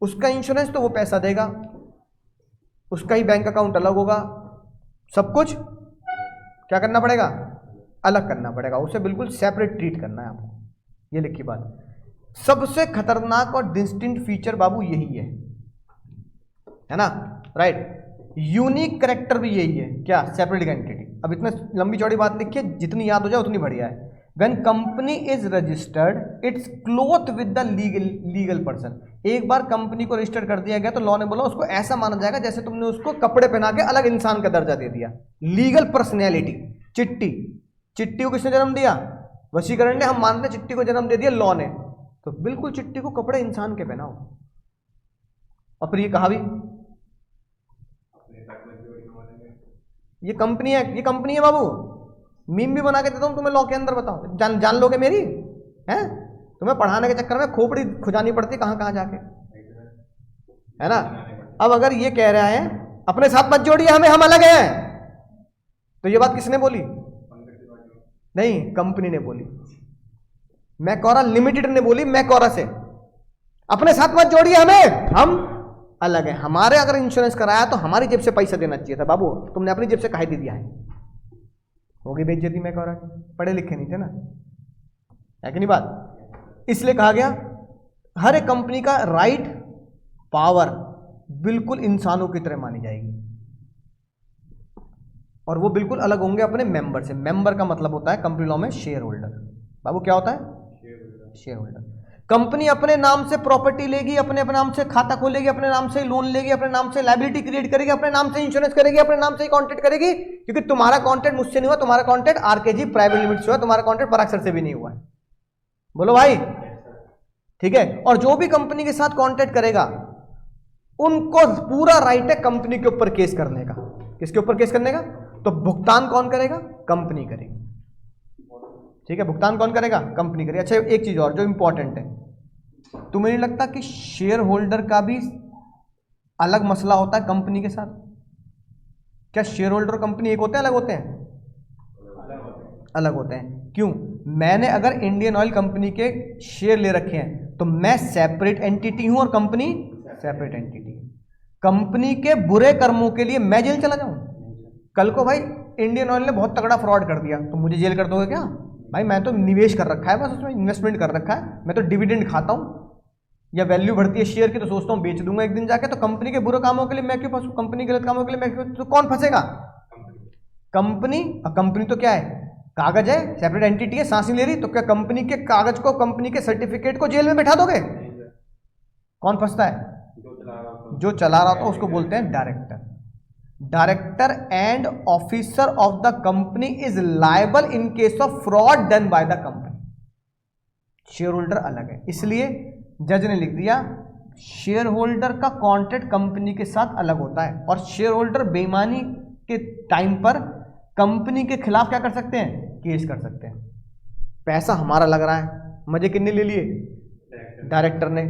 उसका इंश्योरेंस तो वो पैसा देगा, उसका ही बैंक अकाउंट अलग होगा, सब कुछ क्या करना पड़ेगा, अलग करना पड़ेगा, उसे बिल्कुल सेपरेट ट्रीट करना है आपको। ये लिखी बात। सबसे खतरनाक और डिस्टिंक्ट फीचर बाबू यही है ना, राइट। यूनिक करेक्टर भी यही है, क्या, सेपरेट लीगल एंटिटी। अब इतने लंबी चौड़ी बात लिखिए, जितनी याद हो जाए उतनी बढ़िया है। When company is registered it's cloth with the legal person. एक बार कंपनी को रजिस्टर कर दिया गया तो लॉ ने बोला उसको ऐसा माना जाएगा जैसे तुमने उसको कपड़े पहना के अलग इंसान का दर्जा दे दिया, लीगल पर्सनैलिटी। चिट्टी को किसने जन्म दिया, वशीकरण ने, हम मानते हैं चिट्टी को जन्म दे दिया लॉ ने, तो बिल्कुल चिट्टी को कपड़े इंसान के पहनाओ। और फिर ये कहा भी, ये कंपनी है बाबू, मीम भी बना के देता हूं तुम्हें लॉ के अंदर, बताओ जान लोगे मेरी, हैं, तुम्हें पढ़ाने के चक्कर में खोपड़ी खुजानी पड़ती कहां कहां जाके, है ना। अब अगर ये कह रहा है अपने साथ मत जोड़िए हमें, हम अलग हैं, तो ये बात किसने बोली, नहीं, कंपनी ने बोली, मैकोरा लिमिटेड ने बोली मैकोरा से, अपने साथ मत जोड़िए हमें, हम अलग है। हमारे अगर इंश्योरेंस कराया तो हमारी जेब से पैसा देना चाहिए था बाबू, तुमने अपनी जेब से काहे दे दिया है, होगी बेइज्जती मैकोरा की, पढ़े लिखे नहीं थे ना, है कि नहीं बात। इसलिए कहा गया हर एक कंपनी का राइट पावर बिल्कुल इंसानों की तरह मानी जाएगी, और वो बिल्कुल अलग होंगे अपने मेंबर से। मेंबर का मतलब होता है कंपनी लॉ में शेयर होल्डर। बाबू क्या होता है, शेयर होल्डर। कंपनी अपने नाम से प्रॉपर्टी लेगी, अपने नाम से खाता खोलेगी, अपने नाम से लोन लेगी, अपने नाम से लायबिलिटी क्रिएट करेगी, अपने नाम से इंश्योरेंस करेगी, अपने नाम से ही कॉन्ट्रैक्ट करेगी, क्योंकि तुम्हारा कॉन्ट्रैक्ट मुझसे नहीं हुआ, तुम्हारा कॉन्ट्रैक्ट आरकेजी प्राइवेट लिमिटेड से हुआ, तुम्हारा कॉन्ट्रैक्ट पराग सर से भी नहीं हुआ है। बोलो भाई, ठीक है। और जो भी कंपनी के साथ कॉन्ट्रैक्ट करेगा उनको पूरा राइट है कंपनी के ऊपर केस करने का। किसके ऊपर केस करने का? तो भुगतान कौन करेगा? कंपनी करेगी, ठीक है। भुगतान कौन करेगा? कंपनी करेगी। अच्छा, एक चीज और जो इंपॉर्टेंट है, तुम्हें नहीं लगता कि शेयर होल्डर का भी अलग मसला होता है कंपनी के साथ? क्या शेयर होल्डर कंपनी एक होते हैं, अलग होते हैं? अलग होते हैं। क्यों? मैंने अगर इंडियन ऑयल कंपनी के शेयर ले रखे हैं तो मैं सेपरेट एंटिटी हूं और कंपनी सेपरेट एंटिटी है। कंपनी के बुरे कर्मों के लिए मैं जेल चला जाऊं? कल को भाई इंडियन ऑयल ने बहुत तगड़ा फ्रॉड कर दिया तो मुझे जेल कर दोगे क्या? भाई मैं तो निवेश कर रखा है, बस उसमें इन्वेस्टमेंट कर रखा है, मैं तो डिविडेंड खाता हूं, या वैल्यू बढ़ती है शेयर की तो सोचता हूं बेच दूंगा एक दिन जाके। तो कंपनी के बुरे कामों के लिए मैं क्यों फंसू? कंपनी के गलत कामों के लिए मैं क्यों? तो कौन फंसेगा? कंपनी। और कंपनी तो क्या है? कागज है, सेपरेट एंटिटी है, सांस नहीं ले रही, तो क्या कंपनी के कागज को, कंपनी के सर्टिफिकेट को जेल में बैठा दोगे? कौन फंसता है? जो चला रहा था उसको बोलते हैं director. Director and officer of the company is liable in case of fraud done by the company. Share holder अलग है, इसलिए जज ने लिख दिया शेयर होल्डर का कॉन्ट्रैक्ट कंपनी के साथ अलग होता है। और शेयर होल्डर बेईमानी के टाइम पर कंपनी के खिलाफ क्या कर सकते हैं? केस कर सकते हैं। पैसा हमारा लग रहा है, मजे कितने ले लिए? डायरेक्टर ने,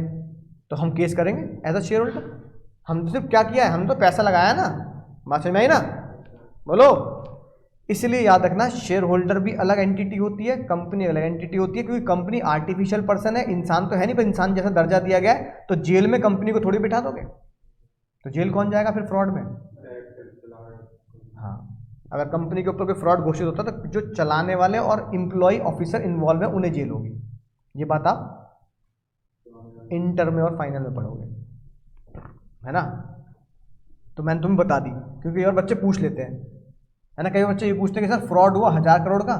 तो हम केस करेंगे एज अ शेयर होल्डर। हम सिर्फ क्या किया है? हम तो पैसा लगाया ना, बात समझ में आई ना? बोलो। इसलिए याद रखना शेयर होल्डर भी अलग एंटिटी होती है, कंपनी अलग एंटिटी होती है, क्योंकि कंपनी आर्टिफिशियल पर्सन है, इंसान तो है नहीं, पर इंसान जैसा दर्जा दिया गया है। तो जेल में कंपनी को थोड़ी बिठा दोगे, तो जेल कौन जाएगा फिर फ्रॉड में? हाँ, अगर कंपनी के ऊपर कोई फ्रॉड घोषित होता तो जो चलाने वाले और एम्प्लॉय ऑफिसर इन्वॉल्व है उन्हें जेल होगी। ये बात आप इंटर में और फाइनल में पढ़ोगे, है ना? तो मैंने तुम्हें बता दी, क्योंकि और बच्चे पूछ लेते हैं, है ना? कई बच्चे ये पूछते हैं कि सर फ्रॉड हुआ 1000 करोड़ का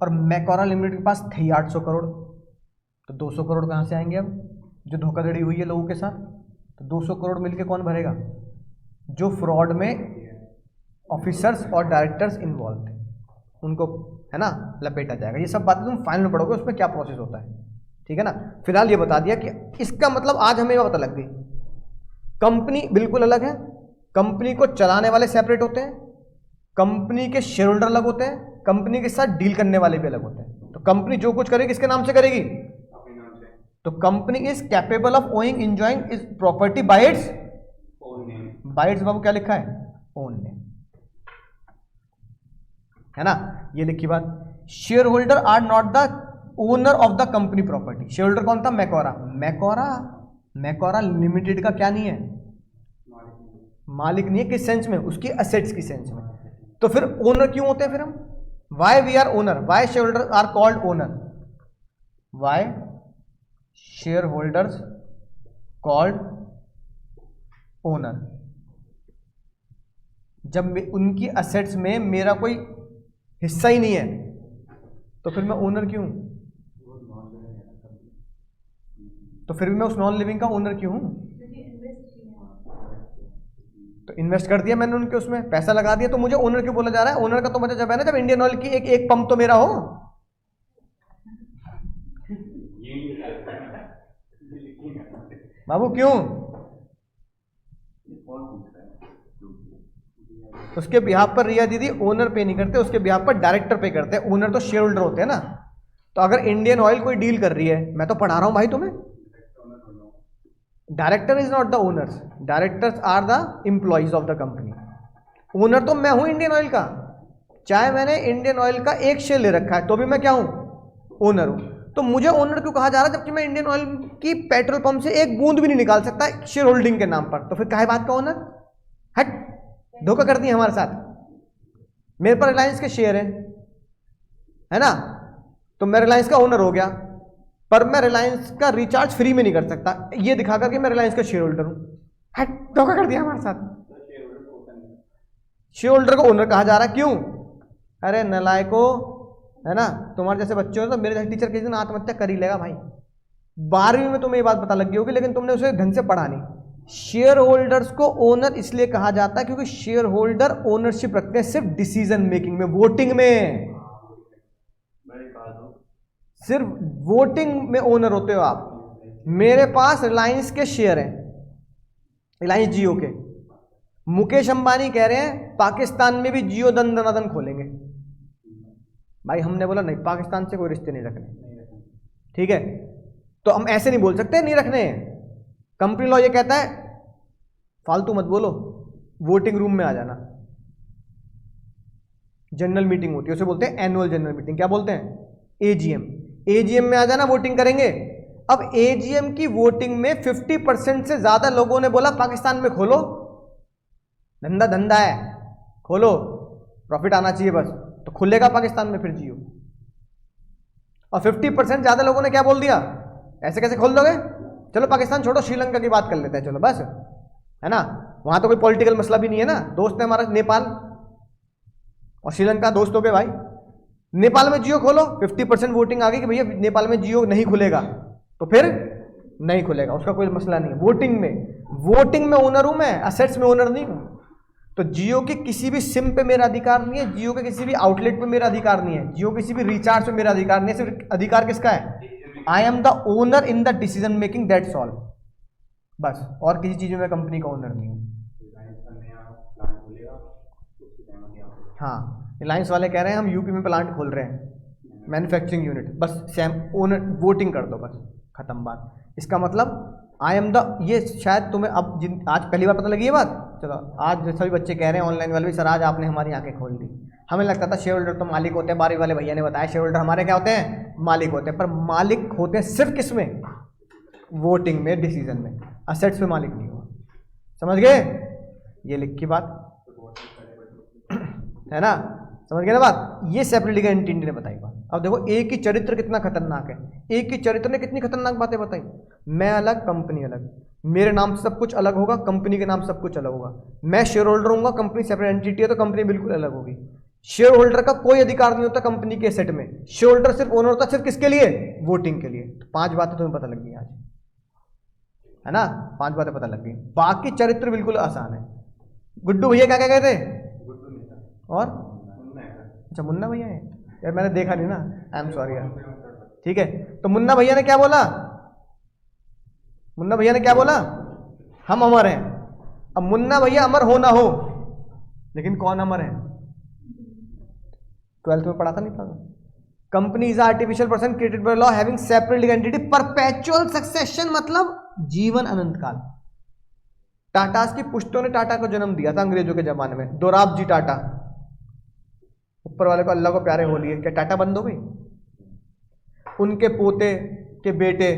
और मैकोरा लिमिटेड के पास थे 800 करोड़, तो 200 करोड़ कहाँ से आएंगे अब, जो धोखाधड़ी हुई है लोगों के साथ? तो 200 करोड़ मिलके कौन भरेगा? जो फ्रॉड में ऑफिसर्स और डायरेक्टर्स इन्वॉल्व थे उनको, है ना, लपेटा जाएगा। ये सब बातें तुम फाइनल में पढ़ोगे, उसमें क्या प्रोसेस होता है, ठीक है ना? फिलहाल ये बता दिया कि इसका मतलब आज हमें पता लग गई, कंपनी बिल्कुल अलग है, कंपनी को चलाने वाले सेपरेट होते हैं, कंपनी के शेयर होल्डर अलग होते हैं, कंपनी के साथ डील करने वाले भी अलग होते हैं। तो कंपनी जो कुछ करेगी किसके नाम से करेगी? तो company is capable of owing enjoying is property by its by its, बाबू क्या लिखा है? ओन नेम, है ना? ये लिखी बात। Share holder are not the owner of the company property. Share holder कौन था? मैकोरा। मैकोरा लिमिटेड का क्या नहीं है? मालिक नहीं है। किस सेंस में? उसकी एसेट्स की सेंस में। तो फिर ओनर क्यों होते हैं फिर हम? Why we are owner, why share holder are called owner, why share holders called owner? जब उनकी एसेट्स में मेरा कोई हिस्सा ही नहीं है तो फिर मैं ओनर क्यों? तो फिर भी मैं उस नॉन लिविंग का ओनर क्यों हूं? तो इन्वेस्ट कर दिया मैंने उनके, उसमें पैसा लगा दिया, तो मुझे ओनर क्यों बोला जा रहा है? ओनर का तो मतलब जब है ना, जब इंडियन ऑयल की एक पंप तो मेरा हो। बाबू क्यों? उसके बिहाफ पर रिया दीदी ओनर पे नहीं करते, उसके बिहाफ पर डायरेक्टर पे करते हैं। ओनर तो शेयर होल्डर होते हैं ना। तो अगर इंडियन ऑयल कोई डील कर रही है, मैं तो पढ़ा रहा हूं भाई तुम्हें, director is not the owners, directors are the employees of the company. Owner तो मैं हूं इंडियन ऑयल का, चाहे मैंने इंडियन ऑयल का एक शेयर ले रखा है तो भी मैं क्या हूं? ओनर हूं। तो मुझे ओनर क्यों कहा जा रहा है जबकि मैं इंडियन ऑयल की पेट्रोल पंप से एक बूंद भी नहीं निकाल सकता शेयर होल्डिंग के नाम पर? तो फिर काहे बात का ओनर? हट, धोखा कर दिया हमारे साथ। मेरे पर रिलायंस के शेयर है ना, तो मैं रिलायंस का ओनर हो गया, पर मैं रिलायंस का रिचार्ज फ्री में नहीं कर सकता ये दिखा करके मैं रिलायंस का शेयर होल्डर हूं। हट, धोखा कर दिया हमारे साथ। शेयर होल्डर को ओनर कहा जा रहा है, क्यों? अरे नलायको, है ना, तुम्हारे जैसे बच्चे हो तो मेरे जैसे टीचर किसी दिन आत्महत्या कर ही लेगा भाई। 12वीं में तुम्हें ये बात पता लगी होगी, लेकिन तुमने उसे ढंग से पढ़ा नहीं। शेयर होल्डर्स को ओनर इसलिए कहा जाता है क्योंकि शेयर होल्डर ओनरशिप रखते हैं सिर्फ डिसीजन मेकिंग में, वोटिंग में, सिर्फ वोटिंग में ओनर होते हो आप। मेरे पास रिलायंस के शेयर हैं, रिलायंस जियो के। मुकेश अंबानी कह रहे हैं पाकिस्तान में भी जियो दन दनादन खोलेंगे। भाई हमने बोला नहीं, पाकिस्तान से कोई रिश्ते नहीं रखने, ठीक है। तो हम ऐसे नहीं बोल सकते नहीं रखने। कंपनी लॉ ये कहता है फालतू मत बोलो, वोटिंग रूम में आ जाना। जनरल मीटिंग होती है, उसे बोलते हैं एनुअल जनरल मीटिंग। क्या बोलते हैं? एजीएम। एजीएम में आ जाना, वोटिंग करेंगे। अब एजीएम की वोटिंग में 50% से ज्यादा लोगों ने बोला पाकिस्तान में खोलो, धंधा धंधा है, खोलो, प्रॉफिट आना चाहिए बस, तो खुलेगा पाकिस्तान में फिर जियो। और 50% ज्यादा लोगों ने क्या बोल दिया, ऐसे कैसे खोल दोगे, चलो पाकिस्तान छोड़ो, श्रीलंका की बात कर लेते हैं, चलो बस, है ना, वहां तो कोई पॉलिटिकल मसला भी नहीं है ना, दोस्त है हमारा नेपाल और श्रीलंका, दोस्त हो गए भाई। नेपाल में जियो खोलो, 50% वोटिंग आ गई कि भैया नेपाल में जियो नहीं खुलेगा, तो फिर नहीं खुलेगा, उसका कोई मसला नहीं है। वोटिंग में ओनर हूं मैं, असेट्स में ओनर नहीं हूं। तो जियो के किसी भी सिम पे मेरा अधिकार नहीं है, जियो के किसी भी आउटलेट पे मेरा अधिकार नहीं है, जियो किसी भी रिचार्ज पे मेरा अधिकार नहीं है। सिर्फ अधिकार किसका है? I am the owner in the decision making, that's all, बस। और किसी चीज में मैं कंपनी का ओनर नहीं हूं। हाँ, रिलायंस वाले कह रहे हैं हम यूपी में प्लांट खोल रहे हैं, मैन्युफैक्चरिंग यूनिट, बस सेम ओनर, वोटिंग कर दो, बस खत्म बात। इसका मतलब आई एम द, ये शायद तुम्हें अब आज पहली बार पता लगी ये बात। चलो आज सभी बच्चे कह रहे हैं ऑनलाइन वाले भी, सर आज आपने हमारी आंखें खोल दी। हमें लगता था शेयर होल्डर तो मालिक होते हैं, 12वीं वाले भैया ने बताया शेयर होल्डर हमारे क्या होते हैं, मालिक होते हैं। पर मालिक होते हैं सिर्फ किस में? वोटिंग में, डिसीजन में, असेट्स में मालिक नहीं हुआ। समझ गए? ये लिख की बात है ना, समझ गए ना बात। ये सेपरेटली का एंटिटी ने बताई बात। अब देखो एक ही चरित्र कितना खतरनाक है, एक ही चरित्र ने कितनी खतरनाक बातें बताई। मैं अलग, कंपनी अलग, मेरे नाम से सब कुछ अलग होगा, कंपनी के नाम सब कुछ अलग होगा। मैं शेयर होल्डर हूँ, कंपनी सेपरेट एंटिटी है, तो कंपनी बिल्कुल अलग होगी। शेयर होल्डर का कोई अधिकार नहीं होता कंपनी के एसेट में, शेयर होल्डर सिर्फ ओनर होता, सिर्फ किसके लिए? वोटिंग के लिए। तो 5 बातें तुम्हें पता लग गई आज, है ना, 5 बातें पता लग गई। बाकी चरित्र बिल्कुल आसान है। गुड्डू भैया क्या क्या कहते हैं? और अच्छा मुन्ना भैया है यार, मैंने देखा नहीं ना, आई एम सॉरी यार, ठीक है। तो मुन्ना भैया ने क्या बोला? मुन्ना भैया ने क्या बोला? हम अमर हैं। अब मुन्ना भैया अमर हो ना हो, लेकिन कौन अमर है? 12th में पढ़ा था नहीं पढ़ा? Company is artificial person created by law having separate legal entity, perpetual succession मतलब जीवन अनंत काल। टाटास की पुश्तों ने टाटा को जन्म दिया था अंग्रेजों के जमाने में, दोराब जी टाटा। ऊपर वाले को अल्लाह को प्यारे हो लिए, क्या टाटा बंद हो गई? उनके पोते के बेटे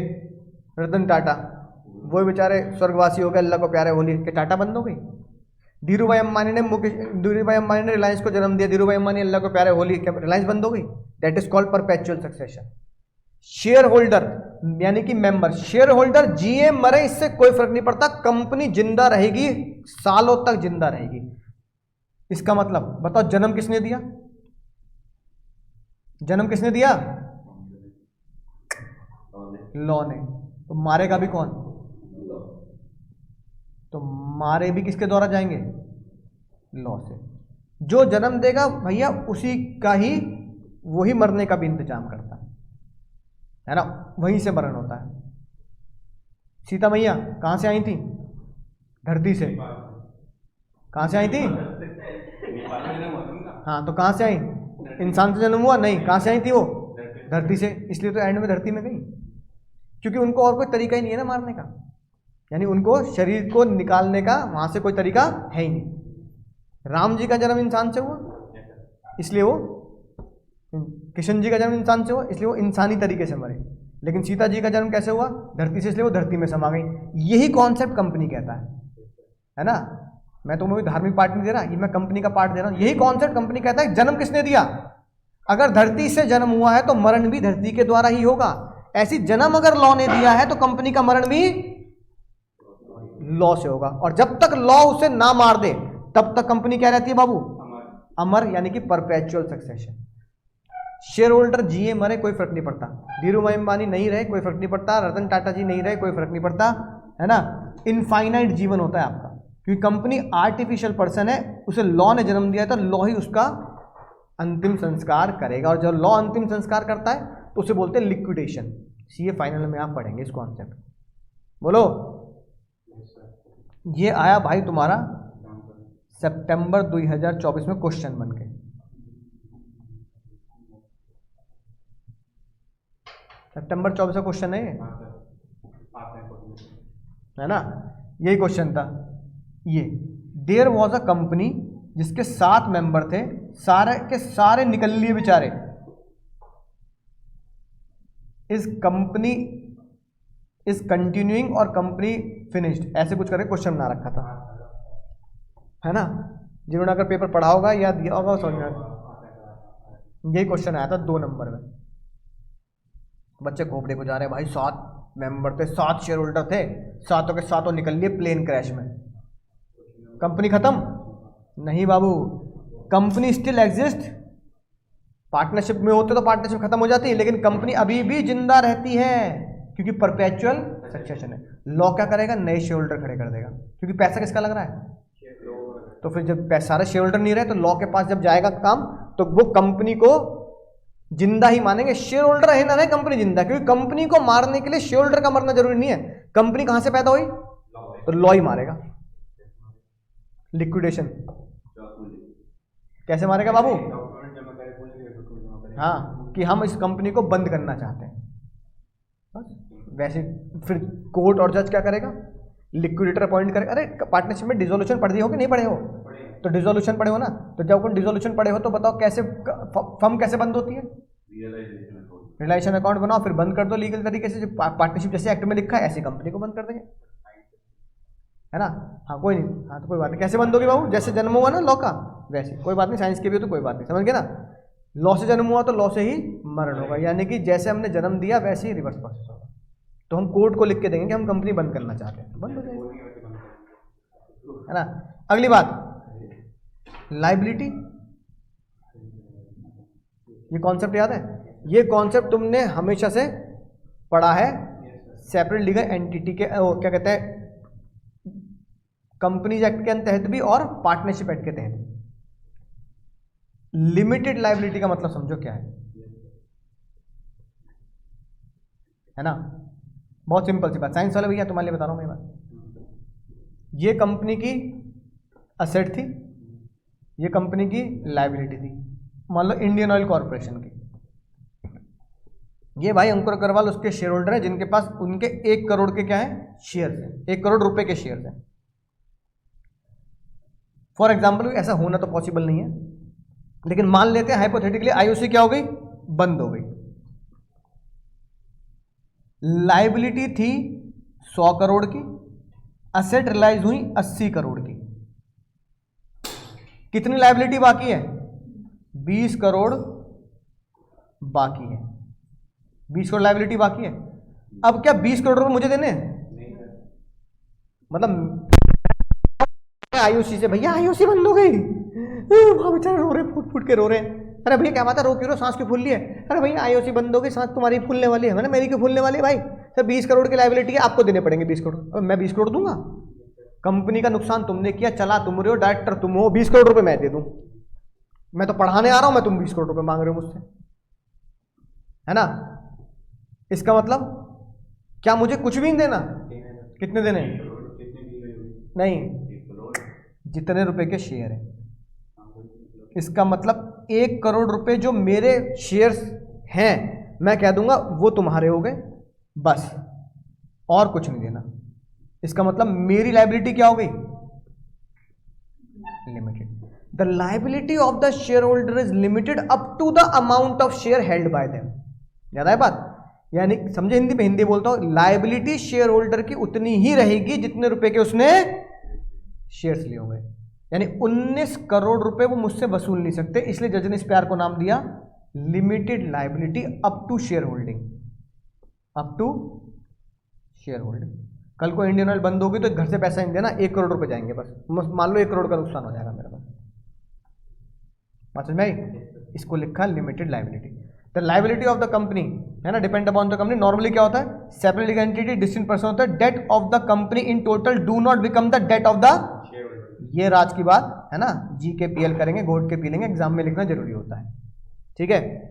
रतन टाटा, वो बेचारे स्वर्गवासी हो गए, अल्लाह को प्यारे हो लिए, क्या टाटा बंद हो गई? धीरूभाई अंबानी ने रिलायंस को जन्म दिया, धीरूभाई अंबानी अल्लाह को प्यारे हो लिए, क्या रिलायंस बंद हो गई? That is called perpetual succession. Share holder यानी कि मेंबर, शेयर होल्डर जिए मरे इससे कोई फर्क नहीं पड़ता, कंपनी जिंदा रहेगी, सालों तक जिंदा रहेगी। इसका मतलब बताओ जन्म किसने दिया? जन्म किसने दिया? लॉ ने। तो मारेगा भी कौन? तो मारे भी किसके द्वारा जाएंगे? लॉ से। जो जन्म देगा भैया उसी का ही, वही मरने का भी इंतजाम करता है ना, वहीं से मरण होता है। सीता मैया कहां से आई थी? धरती से। कहां से आई थी? हाँ, तो कहां से आई? इंसान से जन्म हुआ नहीं, कहां से आई थी वो? धरती से। इसलिए तो एंड में धरती में गई, क्योंकि उनको और कोई तरीका ही नहीं है ना मारने का, यानी उनको शरीर को निकालने का वहां से कोई तरीका है ही नहीं। राम जी का जन्म इंसान से हुआ, इसलिए वो, किशन जी का जन्म इंसान से हुआ, इसलिए वो इंसानी तरीके से मरे। लेकिन सीता जी का जन्म कैसे हुआ? धरती से, इसलिए वो धरती में समा गई। यही कॉन्सेप्ट कंपनी कहता है ना। मैं तो कोई धार्मिक पार्ट नहीं दे रहा, ये मैं कंपनी का पार्ट दे रहा हूं। यही कॉन्सेप्ट कंपनी कहता है जन्म किसने दिया? अगर धरती से जन्म हुआ है तो मरण भी धरती के द्वारा ही होगा। ऐसी जन्म अगर लॉ ने दिया है तो कंपनी का मरण भी लॉ से होगा। और जब तक लॉ उसे ना मार दे तब तक कंपनी क्या रहती है बाबू? अमर, यानी कि परपेचुअल सक्सेशन। शेयर होल्डर जिए मरे कोई फर्क नहीं पड़ता, धीरूभाई अंबानी नहीं रहे कोई फर्क नहीं पड़ता, रतन टाटा जी नहीं रहे कोई फर्क नहीं पड़ता, है ना। इनफाइनाइट जीवन होता है आपका, क्योंकि कंपनी आर्टिफिशियल पर्सन है, उसे लॉ ने जन्म दिया था, लॉ ही उसका अंतिम संस्कार करेगा, और जब लॉ अंतिम संस्कार करता है तो उसे बोलते हैं लिक्विडेशन। सीए फाइनल में आप पढ़ेंगे इस कॉन्सेप्ट। बोलो, ये आया भाई तुम्हारा सितंबर 2024 में क्वेश्चन बन के, सितंबर 24 का क्वेश्चन है ना, यही क्वेश्चन था ये। देयर वॉज अ कंपनी जिसके 7 मेंबर थे, सारे के सारे निकल लिए बेचारे। इस कंपनी इज कंटिन्यूइंग और कंपनी फिनिश्ड, ऐसे कुछ करके क्वेश्चन बना रखा था, है ना। जिन्होंने अगर पेपर पढ़ा होगा या दिया होगा समझ में, यही क्वेश्चन आया था 2 नंबर में। बच्चे खोपड़े को जा रहे हैं भाई, 7 मेंबर थे, 7 शेयर होल्डर थे, 7 के 7 निकल लिए प्लेन क्रैश में, कंपनी खत्म। नहीं बाबू, कंपनी स्टिल एग्जिस्ट, पार्टनरशिप में होते तो पार्टनरशिप खत्म हो जाती है, लेकिन कंपनी अभी भी जिंदा रहती है, क्योंकि परपेचुअल सक्सेशन है। लॉ क्या करेगा, नए शेयर होल्डर खड़े कर देगा, क्योंकि पैसा किसका लग रहा है। तो फिर जब सारे शेयर होल्डर नहीं रहे तो लॉ के पास जब जाएगा काम, तो वो कंपनी को जिंदा ही मानेंगे। शेयर होल्डर है ना, कंपनी जिंदा, क्योंकि कंपनी को मारने के लिए शेयर होल्डर का मरना जरूरी नहीं है। कंपनी कहां से पैदा हुई, तो लॉ ही मारेगा। लिक्विडेशन कैसे मारेगा बाबू, हाँ, कि हम इस कंपनी को बंद करना चाहते हैं, बस वैसे। फिर कोर्ट और जज क्या करेगा, लिक्विडेटर अपॉइंट करेगा। अरे पार्टनरशिप में डिसोल्यूशन पढ़ दिए हो कि नहीं पढ़े हो, तो डिसोल्यूशन पढ़े हो ना, तो जब कोई डिसोल्यूशन पढ़े हो तो बताओ कैसे फर्म कैसे बंद होती है। रियलाइजेशन अकाउंट बनाओ, फिर बंद कर दो लीगल तरीके से, पार्टनरशिप जैसे एक्ट में लिखा है ऐसी कंपनी को बंद कर देंगे, है ना। हाँ कोई नहीं, हाँ तो कोई बात नहीं, कैसे बंद होगी बाबू, जैसे जन्म हुआ ना लॉ का वैसे, कोई बात नहीं, साइंस के भी हो तो कोई बात नहीं, समझ गए ना। लॉ से जन्म हुआ तो लॉ से ही मरण होगा, यानी कि जैसे हमने जन्म दिया वैसे ही रिवर्स प्रोसेस होगा। तो हम कोर्ट को लिख के देंगे कि हम कंपनी बंद करना चाहते हैं, बंद हो जाएगी, है ना। अगली बात, लाइबिलिटी, ये कॉन्सेप्ट याद है, ये कॉन्सेप्ट तुमने हमेशा से पढ़ा है सेपरेट लीगल एंटिटी के, क्या कहते हैं, कंपनीज एक्ट के तहत भी और पार्टनरशिप एक्ट के तहत। लिमिटेड लाइबिलिटी का मतलब समझो क्या है ना। बहुत सिंपल सी बात, साइंस वाले भैया तुम्हारे लिए बता रहा हूं मैं बात। ये कंपनी की असेट थी, ये कंपनी की लाइबिलिटी थी। मान लो इंडियन ऑयल कॉर्पोरेशन की, ये भाई अंकुर अग्रवाल उसके शेयर होल्डर हैं, जिनके पास उनके 1 करोड़ के क्या है, शेयर हैं, 1 करोड़ रुपए के शेयर हैं। फॉर एग्जाम्पल, ऐसा होना तो पॉसिबल नहीं है, लेकिन मान लेते हैं हाइपोथेटिकली आईओसी क्या हो गई, बंद हो गई। लाइबिलिटी थी 100 करोड़ की, असेट रिलाइज हुई 80 करोड़ की। कितनी लाइबिलिटी बाकी है, 20 करोड़ बाकी है, 20 करोड़ लाइबिलिटी बाकी है। अब क्या 20 करोड़ रुपए मुझे देने हैं, मतलब आईओसी से, भैया आईओसी बंद हो गई, बेचारे रो रहे, फूट फूट के रो रहे हैं। अरे भैया क्या बात है, रो क्यों रहे, सांस क्यों फूल ली है। अरे भैया आईओसी बंद हो गई, सांस तुम्हारी फूलने वाली है, मैंने मेरी क्यों फूलने वाली है भाई। सर 20 करोड़ की लाइबिलिटी है, आपको देने पड़ेंगे 20 करोड़। अब मैं 20 करोड़ दूंगा, कंपनी का नुकसान तुमने किया, चला तुम रहे हो, डायरेक्टर तुम हो, 20 करोड़ रुपए मैं दे दूं, मैं तो पढ़ाने आ रहा हूं, मैं तुम 20 करोड़ रुपए मांग रहे हो मुझसे, है ना। इसका मतलब क्या मुझे कुछ भी नहीं देना, कितने देने, नहीं, जितने रुपए के शेयर हैं। इसका मतलब 1 करोड़ रुपए जो मेरे शेयर्स हैं मैं कह दूंगा वो तुम्हारे हो गए, बस, और कुछ नहीं देना। इसका मतलब मेरी लाइबिलिटी क्या हो गई, limited. The liability of the share holder is limited up to the amount of share held by them. याद है बात, यानी समझे हिंदी में, हिंदी बोलता हूं, लाइबिलिटी शेयर होल्डर की उतनी ही रहेगी जितने रुपए के उसने शेयर्स लिए होंगे। यानी 19 करोड़ रुपए वो मुझसे वसूल नहीं सकते, इसलिए जज ने इस प्यार को नाम दिया limited liability up to share holding, up to share holding. कल को इंडियन ऑयल बंद होगी तो घर से पैसा नहीं देना, 1 करोड़ रुपए जाएंगे बस, मान लो 1 करोड़ का नुकसान हो जाएगा मेरा, बस बात समझ में आई। इसको लिखा limited liability. The liability of the company है ना depend upon the company, normally क्या होता है separate legal entity distinct person होता है, debt of the company in total do not become the debt of the, ये राज की बात है ना, जी के पीएल करेंगे, गोड के पी लेंगे, एग्जाम में लिखना जरूरी होता है, ठीक है।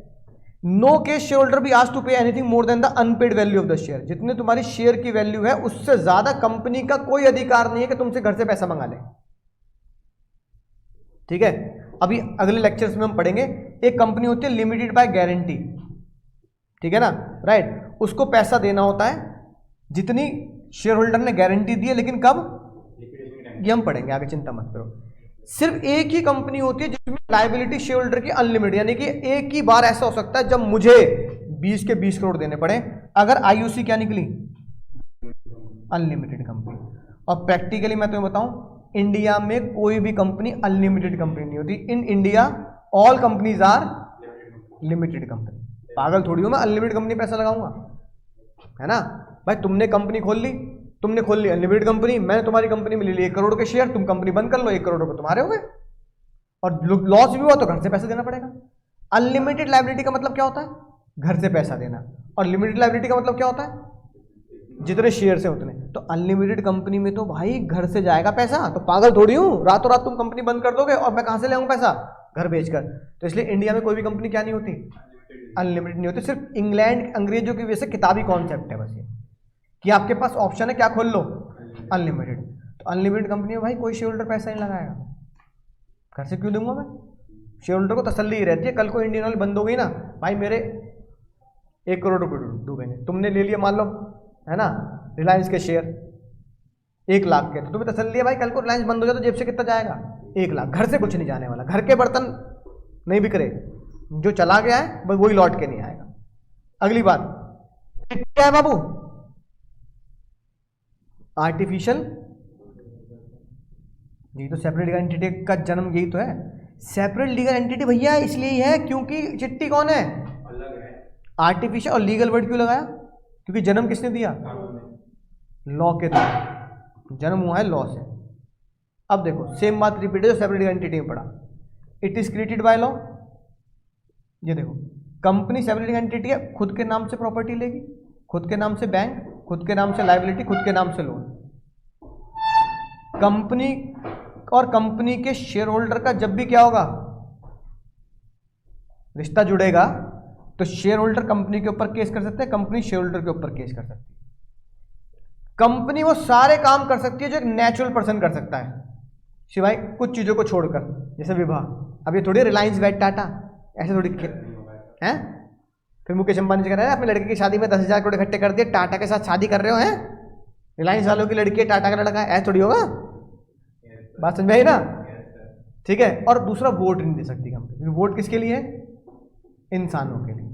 No case shareholder be asked to pay anything more than the unpaid value of the share, जितने तुम्हारी शेयर की वैल्यू है उससे ज्यादा कंपनी का कोई अधिकार नहीं है कि तुमसे घर से पैसा मंगा ले, ठीक है। अभी अगले लेक्चर्स में हम पढ़ेंगे, एक कंपनी होती है लिमिटेड बाय गारंटी, ठीक है ना, राइट, उसको पैसा देना होता है जितनी शेयर होल्डर ने गारंटी दी है, लेकिन कब, ये हम पढ़ेंगे आगे, चिंता मत करो। सिर्फ एक ही कंपनी होती है जिसमें लायबिलिटी शेयर होल्डर की अनलिमिटेड, यानी कि एक ही बार ऐसा हो सकता है जब मुझे 20 के 20 करोड़ देने पड़े, अगर आईयूसी क्या निकली, अनलिमिटेड कंपनी। और प्रैक्टिकली मैं तुम्हें बताऊं, इंडिया में कोई भी कंपनी अनलिमिटेड कंपनी नहीं होती, in India all companies are limited company. पागल थोड़ी हूं मैं अनलिमिटेड कंपनी पैसा लगाऊंगा, है ना भाई। तुमने कंपनी खोल ली, तुमने खोल ली अनलिमिटेड कंपनी, मैंने तुम्हारी कंपनी में ले ली 1 करोड़ के शेयर, तुम कंपनी बंद कर लो, 1 करोड़ रुपए तुम्हारे हो गए, और लॉस भी हुआ तो घर से पैसा देना पड़ेगा। अनलिमिटेड लायबिलिटी का मतलब क्या होता है, घर से पैसा देना, और लिमिटेड लायबिलिटी का मतलब क्या होता है, जितने शेयर है उतने। तो अनलिमिटेड कंपनी में तो भाई घर से जाएगा पैसा, तो पागल थोड़ी हूं, रातों रात तुम कंपनी बंद कर दोगे और मैं कहां से ले आऊं पैसा, घर बेचकर। तो इसलिए इंडिया में कोई भी कंपनी क्या नहीं होती, अनलिमिटेड नहीं होती। सिर्फ इंग्लैंड अंग्रेजों की वजह से किताबी कॉन्सेप्ट है बस ये, कि आपके पास ऑप्शन है क्या खोल लो, अनलिमिटेड। तो अनलिमिटेड कंपनी में भाई कोई शेयर होल्डर पैसा नहीं लगाएगा, घर से क्यों दूंगा मैं। शेयर होल्डर को तसल्ली ही रहती है, कल को इंडियन ऑयल बंद हो गई ना भाई, मेरे 1 करोड़ रुपए डूबेंगे। तुमने ले लिया मान लो, है ना, रिलायंस के शेयर 1 लाख के, तो तुम्हें तसल्ली है भाई कल को रिलायंस बंद हो जाए तो जेब से कितना जाएगा, 1 लाख। घर से कुछ नहीं जाने वाला, घर के बर्तन नहीं बिक रहे, जो चला गया है बस वही लौट के नहीं आएगा। अगली बात क्या है बाबू, आर्टिफिशियल, यही तो सेपरेट लीगल एंटिटी का जन्म यही तो है। सेपरेट लीगल एंटिटी भैया इसलिए ही है क्योंकि चिट्टी कौन है, आर्टिफिशियल। और लीगल वर्ड क्यों लगाया, क्योंकि जन्म किसने दिया, लॉ के द्वारा जन्म हुआ है लॉ से। अब देखो सेम बात रिपीट है जो सेपरेट लीगल एंटिटी में पढ़ा, it is created by law. ये देखो कंपनी सेपरेट लीगल एंटिटी है, खुद के नाम से प्रॉपर्टी लेगी, खुद के नाम से बैंक, खुद के नाम से लायबिलिटी, खुद के नाम से लोन। कंपनी और कंपनी के शेयर होल्डर का जब भी क्या होगा, रिश्ता जुड़ेगा, तो शेयर होल्डर कंपनी के ऊपर केस कर सकते हैं, कंपनी शेयर होल्डर के ऊपर केस कर सकती है। कंपनी वो सारे काम कर सकती है जो एक नेचुरल पर्सन कर सकता है, सिवाय कुछ चीजों को छोड़कर, जैसे विवाह। अब ये थोड़ी रिलायंस वेट टाटा ऐसे थोड़ी है। फिर मुकेश अंबानी जी कह रहे हैं अपने लड़के की शादी में 10,000 करोड़ इकट्ठे कर दिए, टाटा के साथ शादी कर रहे हो, हैं रिलायंस वालों की लड़की है, टाटा का लड़का है, ऐसा थोड़ी होगा। बात समझ में आई ना, ठीक है। और दूसरा वोट नहीं दे सकती कंपनी, वोट किसके लिए है, इंसानों के लिए,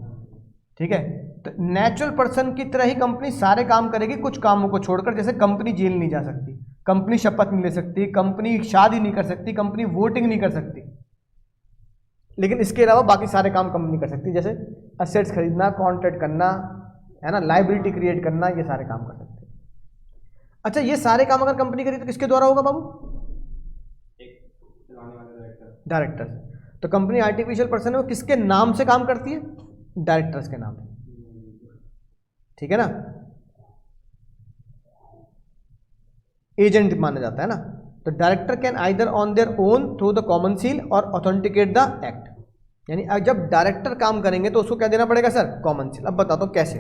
ठीक है। तो नेचुरल पर्सन की तरह ही कंपनी सारे काम करेगी, कुछ कामों को छोड़कर। जैसे कंपनी जेल नहीं जा सकती, कंपनी शपथ नहीं ले सकती, कंपनी शादी नहीं कर सकती, कंपनी वोटिंग नहीं कर सकती, लेकिन इसके अलावा बाकी सारे काम कंपनी कर सकती है, जैसे असेट्स खरीदना, कॉन्ट्रैक्ट करना, है ना, लाइबिलिटी क्रिएट करना, ये सारे काम कर सकते हैं। अच्छा, ये सारे काम अगर कंपनी करी तो किसके द्वारा होगा बाबू, डायरेक्टर। तो कंपनी आर्टिफिशियल पर्सन है, वो किसके नाम से काम करती है, डायरेक्टर्स के नाम से, ठीक है ना। एजेंट माना जाता है ना। तो director can either on their own through the common seal और ऑथेंटिकेट द एक्ट, यानी जब डायरेक्टर काम करेंगे तो उसको क्या देना पड़ेगा सर, कॉमन सील। अब बता दो कैसे।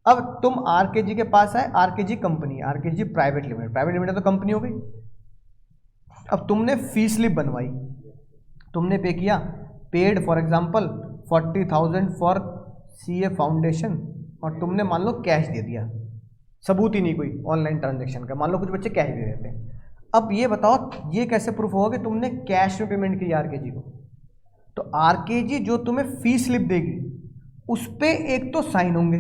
अब तुम आरकेजी के पास आए, RKG company, RKG private limited, private limited तो कंपनी हो गई। अब तुमने फी स्लिप बनवाई, तुमने पे किया, paid for example 40,000 for CA foundation, और तुमने मान लो कैश दे दिया, सबूत ही नहीं कोई ऑनलाइन ट्रांजैक्शन का, मान लो कुछ बच्चे कैश दे देते हैं। अब ये बताओ ये कैसे प्रूफ होगा कि तुमने कैश में पेमेंट की आरकेजी को। तो आरकेजी जो तुम्हें फी स्लिप देगी उस पे एक तो साइन होंगे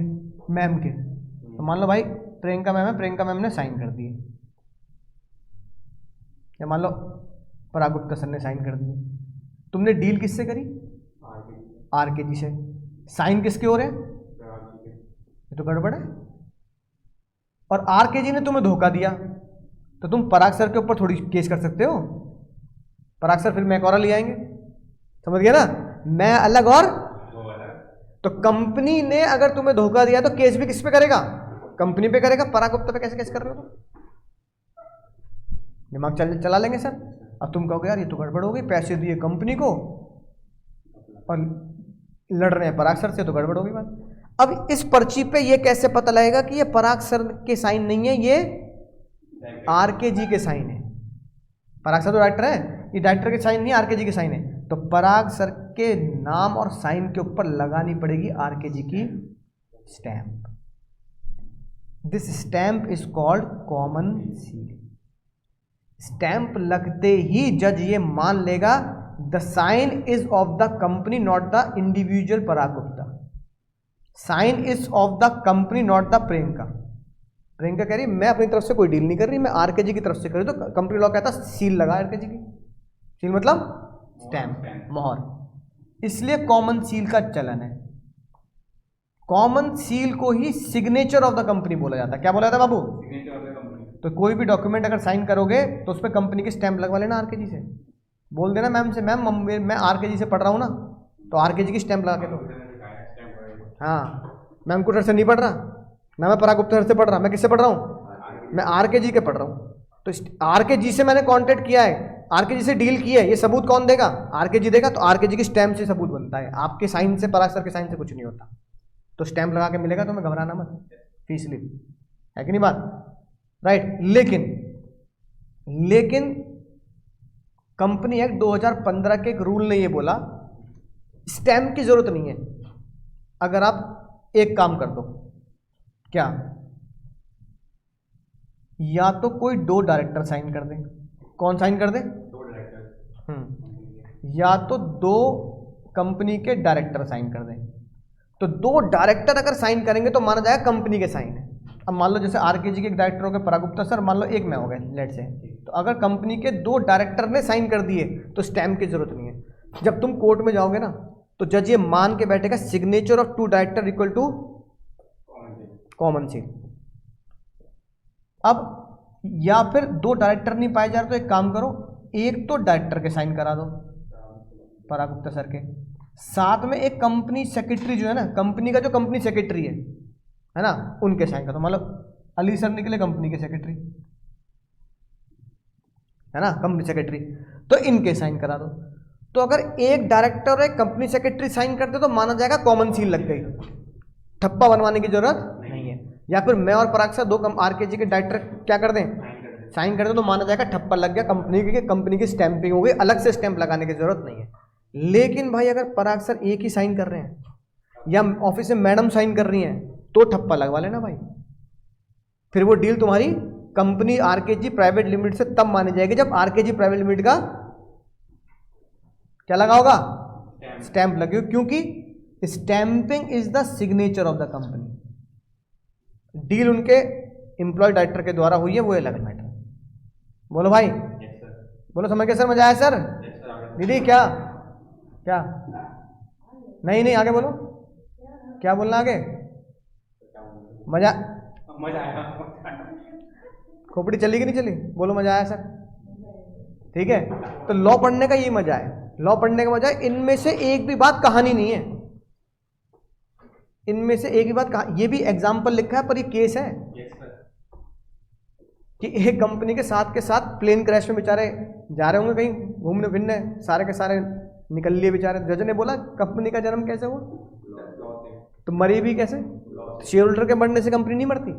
मैम के, तो मान लो भाई प्रियंका मैम है, प्रियंका मैम ने साइन कर दिए, या मान लो पराग गुप्ता सर ने साइन कर दिए। तुमने डील किससे करी, आरकेजी से, साइन किसके हो रहे हैं, ये तो गड़बड़ है। और आरकेजी ने तुम्हें धोखा दिया, तो तुम पराग सर के ऊपर थोड़ी केस कर सकते हो, पराग सर फिर मैं और ले आएंगे, समझ गया ना, मैं अलग और तो कंपनी ने अगर तुम्हें धोखा दिया तो केस भी किस पे करेगा? कंपनी पे करेगा। पराग गुप्ता पे कैसे केस कर रहे हो? दिमाग चला लेंगे सर। अब तुम कहोगे यार ये तो गड़बड़ हो गई, पैसे दिए कंपनी को और लड़ रहे हैं पराग सर से, तो गड़बड़ होगी बात। अब इस पर्ची पे ये कैसे पता लगेगा कि ये पराग सर के साइन नहीं है, ये आरके जी के साइन है? पराग सर तो डायरेक्टर है, ये डायरेक्टर के साइन नहीं, आरके जी के साइन है। तो पराग सर के नाम और साइन के ऊपर लगानी पड़ेगी आरके जी की stamp. This stamp is called common seal. Stamp लगते ही जज ये मान लेगा the sign is of the company not the individual Parag Gupta. Sign is of the company not the Priyanka. Priyanka कह रही मैं अपनी तरफ से कोई डील नहीं कर रही, मैं आरके जी की तरफ से कर रही, तो कंपनी लॉ कहता सील लगा आरके जी की। सील मतलब स्टैंप, मोहर। इसलिए कॉमन सील का चलन है। कॉमन सील को ही सिग्नेचर ऑफ द कंपनी बोला जाता है। क्या बोला जाता है बाबू? तो कोई भी डॉक्यूमेंट अगर साइन करोगे तो उस पर कंपनी की स्टैंप लगवा लेना आरके जी से। बोल देना मैम से, मैम मैं आरके जी से पढ़ रहा हूँ ना, तो आरके जी की स्टैंप लगा के दो। हाँ, मैं अंकुर सर से नहीं पढ़ रहा ना, मैं पराग गुप्ता सर से पढ़ रहा, मैं किससे पढ़ रहा हूँ? मैं आरके जी के पढ़ रहा हूँ। तो आरके जी से मैंने कांटेक्ट किया है, आरके जी से डील की है, ये सबूत कौन देगा? आरके जी देगा। तो आरके जी की स्टैंप से सबूत बनता है, आपके साइन से, पराग सर के साइन से कुछ नहीं होता। तो स्टैंप लगा के मिलेगा, तो मैं घबराना मत, फीस स्लिप है कि नहीं बात? राइट। लेकिन कंपनी एक्ट 2015 के एक रूल ने ये बोला स्टैंप की जरूरत नहीं है। अगर आप एक काम कर दो, क्या? या तो कोई दो डायरेक्टर साइन कर दें। कौन साइन कर दे? दो डायरेक्टर। या तो दो कंपनी के डायरेक्टर साइन कर दें। तो दो डायरेक्टर अगर साइन करेंगे तो माना जाएगा कंपनी के साइन है। अब मान लो जैसे आरके जी के एक डायरेक्टर हो गए पराग गुप्ता सर, मान लो एक मैं हो गए लेट से, तो अगर कंपनी के दो डायरेक्टर ने साइन कर दिए तो स्टैंप की जरूरत नहीं है। जब तुम कोर्ट में जाओगे ना तो जज ये मान के बैठेगा signature of two director equal to common seal. अब या फिर दो डायरेक्टर नहीं पाए जा रहे तो एक काम करो, एक तो डायरेक्टर के साइन करा दो पराग गुप्ता सर के, साथ में एक कंपनी सेक्रेटरी जो है ना, कंपनी का जो कंपनी सेक्रेटरी है ना, उनके साइन करो। मतलब अली सर निकले कंपनी के सेक्रेटरी, है ना, कंपनी सेक्रेटरी, तो इनके साइन करा दो। तो अगर एक डायरेक्टर और एक कंपनी सेक्रेटरी साइन करते तो माना जाएगा कॉमन सील लग गई, ठप्पा बनवाने की जरूरत नहीं है। या फिर मैं और पराग सर दो आरके जी के डायरेक्टर क्या कर दें, साइन कर दें, तो माना जाएगा ठप्पा लग गया, कंपनी की स्टैंपिंग हो गई, अलग से स्टैंप लगाने की जरूरत नहीं है। लेकिन भाई अगर पराग सर एक ही साइन कर रहे हैं या ऑफिस में मैडम साइन कर रही हैं तो ठप्पा लगवा लेना भाई। फिर वो डील तुम्हारी कंपनी आरकेजी प्राइवेट लिमिटेड से तब मानी जाएगी जब आरकेजी प्राइवेट लिमिटेड का क्या लगा होगा, स्टैंप लगे, क्योंकि stamping is the signature of the company. Deal उनके एम्प्लॉय डायरेक्टर के द्वारा हुई है, वो अलग मैटर। बोलो भाई, बोलो समझ गए सर? मजा आया सर? दीदी क्या क्या नहीं आगे बोलो, क्या बोलना आगे? मजा आया? खोपड़ी चली कि नहीं चली? बोलो मजा आया सर? ठीक है, तो लॉ पढ़ने का यही मजा है। लॉ पढ़ने का मजा है, इनमें से एक भी बात कहानी नहीं है, इनमें से एक भी बात ये भी एग्जाम्पल लिखा है पर ये केस है कि एक कंपनी के साथ प्लेन क्रैश में बेचारे जा रहे होंगे कहीं घूमने फिरने, सारे के सारे निकल लिए बेचारे। जज ने बोला कंपनी का जन्म कैसे हुआ, तो मरी भी कैसे? शेयर होल्डर के मरने से कंपनी नहीं मरती,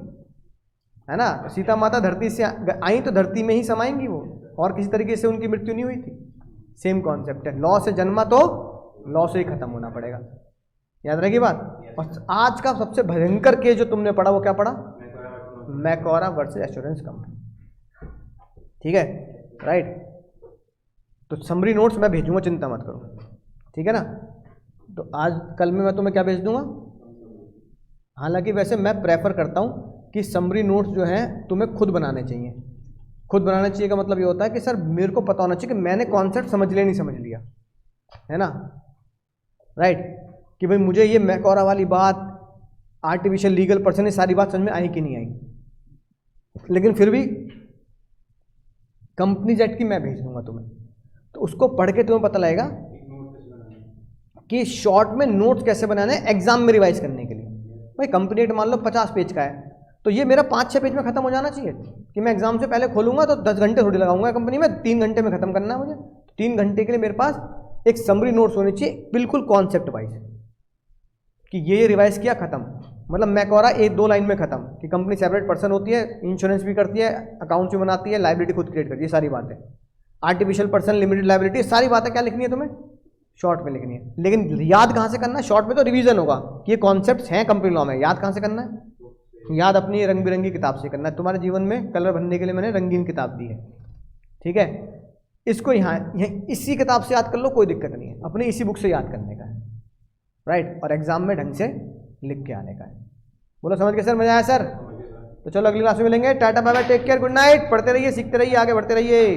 है ना। सीता माता धरती से आई तो धरती में ही समाएंगी वो, और किसी तरीके से उनकी मृत्यु नहीं हुई थी। सेम कॉन्सेप्ट है, लॉ से जन्मा तो लॉ से ही खत्म होना पड़ेगा, याद रहेगी बात। और आज का सबसे भयंकर केस जो तुमने पढ़ा वो क्या पढ़ा? मैकॉरा वर्सेस एश्योरेंस कंपनी, ठीक है, राइट। तो समरी नोट्स मैं भेजूंगा, चिंता मत करो, ठीक है ना। तो आज कल में मैं तुम्हें क्या भेज दूंगा, हालांकि वैसे मैं प्रेफर करता हूं कि समरी नोट्स जो हैं तुम्हें खुद बनाने चाहिए। खुद बनाना चाहिए का मतलब ये होता है कि सर मेरे को पता होना चाहिए कि मैंने कॉन्सेप्ट समझ लिया नहीं समझ लिया, है ना, राइट। कि भाई मुझे ये मैकॉरा वाली बात, आर्टिफिशियल लीगल पर्सन, ये सारी बात समझ में आई कि नहीं आई। लेकिन फिर भी कंपनीज एक्ट की मैं भेज दूंगा तुम्हें, तो उसको पढ़ के तुम्हें पता लगेगा कि शॉर्ट में नोट्स कैसे बनाने हैं एग्जाम में रिवाइज करने के लिए। भाई कंपनी एक्ट मान लो 50 पेज का है, तो ये मेरा 5-6 पेज में खत्म हो जाना चाहिए कि मैं एग्जाम से पहले खोलूंगा तो 10 घंटे थोड़ी लगाऊंगा कंपनी में, 3 घंटे में खत्म करना है मुझे। 3 घंटे के लिए मेरे पास एक समरी नोट्स होनी चाहिए बिल्कुल कॉन्सेप्ट वाइज कि ये रिवाइज किया खत्म, मतलब मैकौरा 1-2 लाइन में खत्म कि कंपनी सेपरेट पर्सन होती है, इंश्योरेंस भी करती है, अकाउंट्स भी बनाती है, लाइबिलिटी खुद क्रिएट करती है, सारी बातें, आर्टिफिशियल पर्सन, लिमिटेड लाइबिलिटी, सारी बातें क्या लिखनी है तुम्हें शॉर्ट में लिखनी है। लेकिन याद कहाँ से करना है शॉर्ट में, तो रिवीजन होगा कि ये कॉन्सेप्ट्स हैं कंपनी लॉ में, याद कहाँ से करना है, याद अपनी रंग बिरंगी किताब से करना है। तुम्हारे जीवन में कलर भरने के लिए मैंने रंगीन किताब दी है, ठीक है, इसको यहाँ इसी किताब से याद कर लो, कोई दिक्कत नहीं है, अपनी इसी बुक से याद करने का है, राइट, और एग्जाम में ढंग से लिख के आने का है। बोलो समझ के सर, मजा आया सर? तो चलो अगली क्लास में मिलेंगे, tata bye bye, take care, good night, पढ़ते रहिए, सीखते रहिए, आगे बढ़ते रहिए।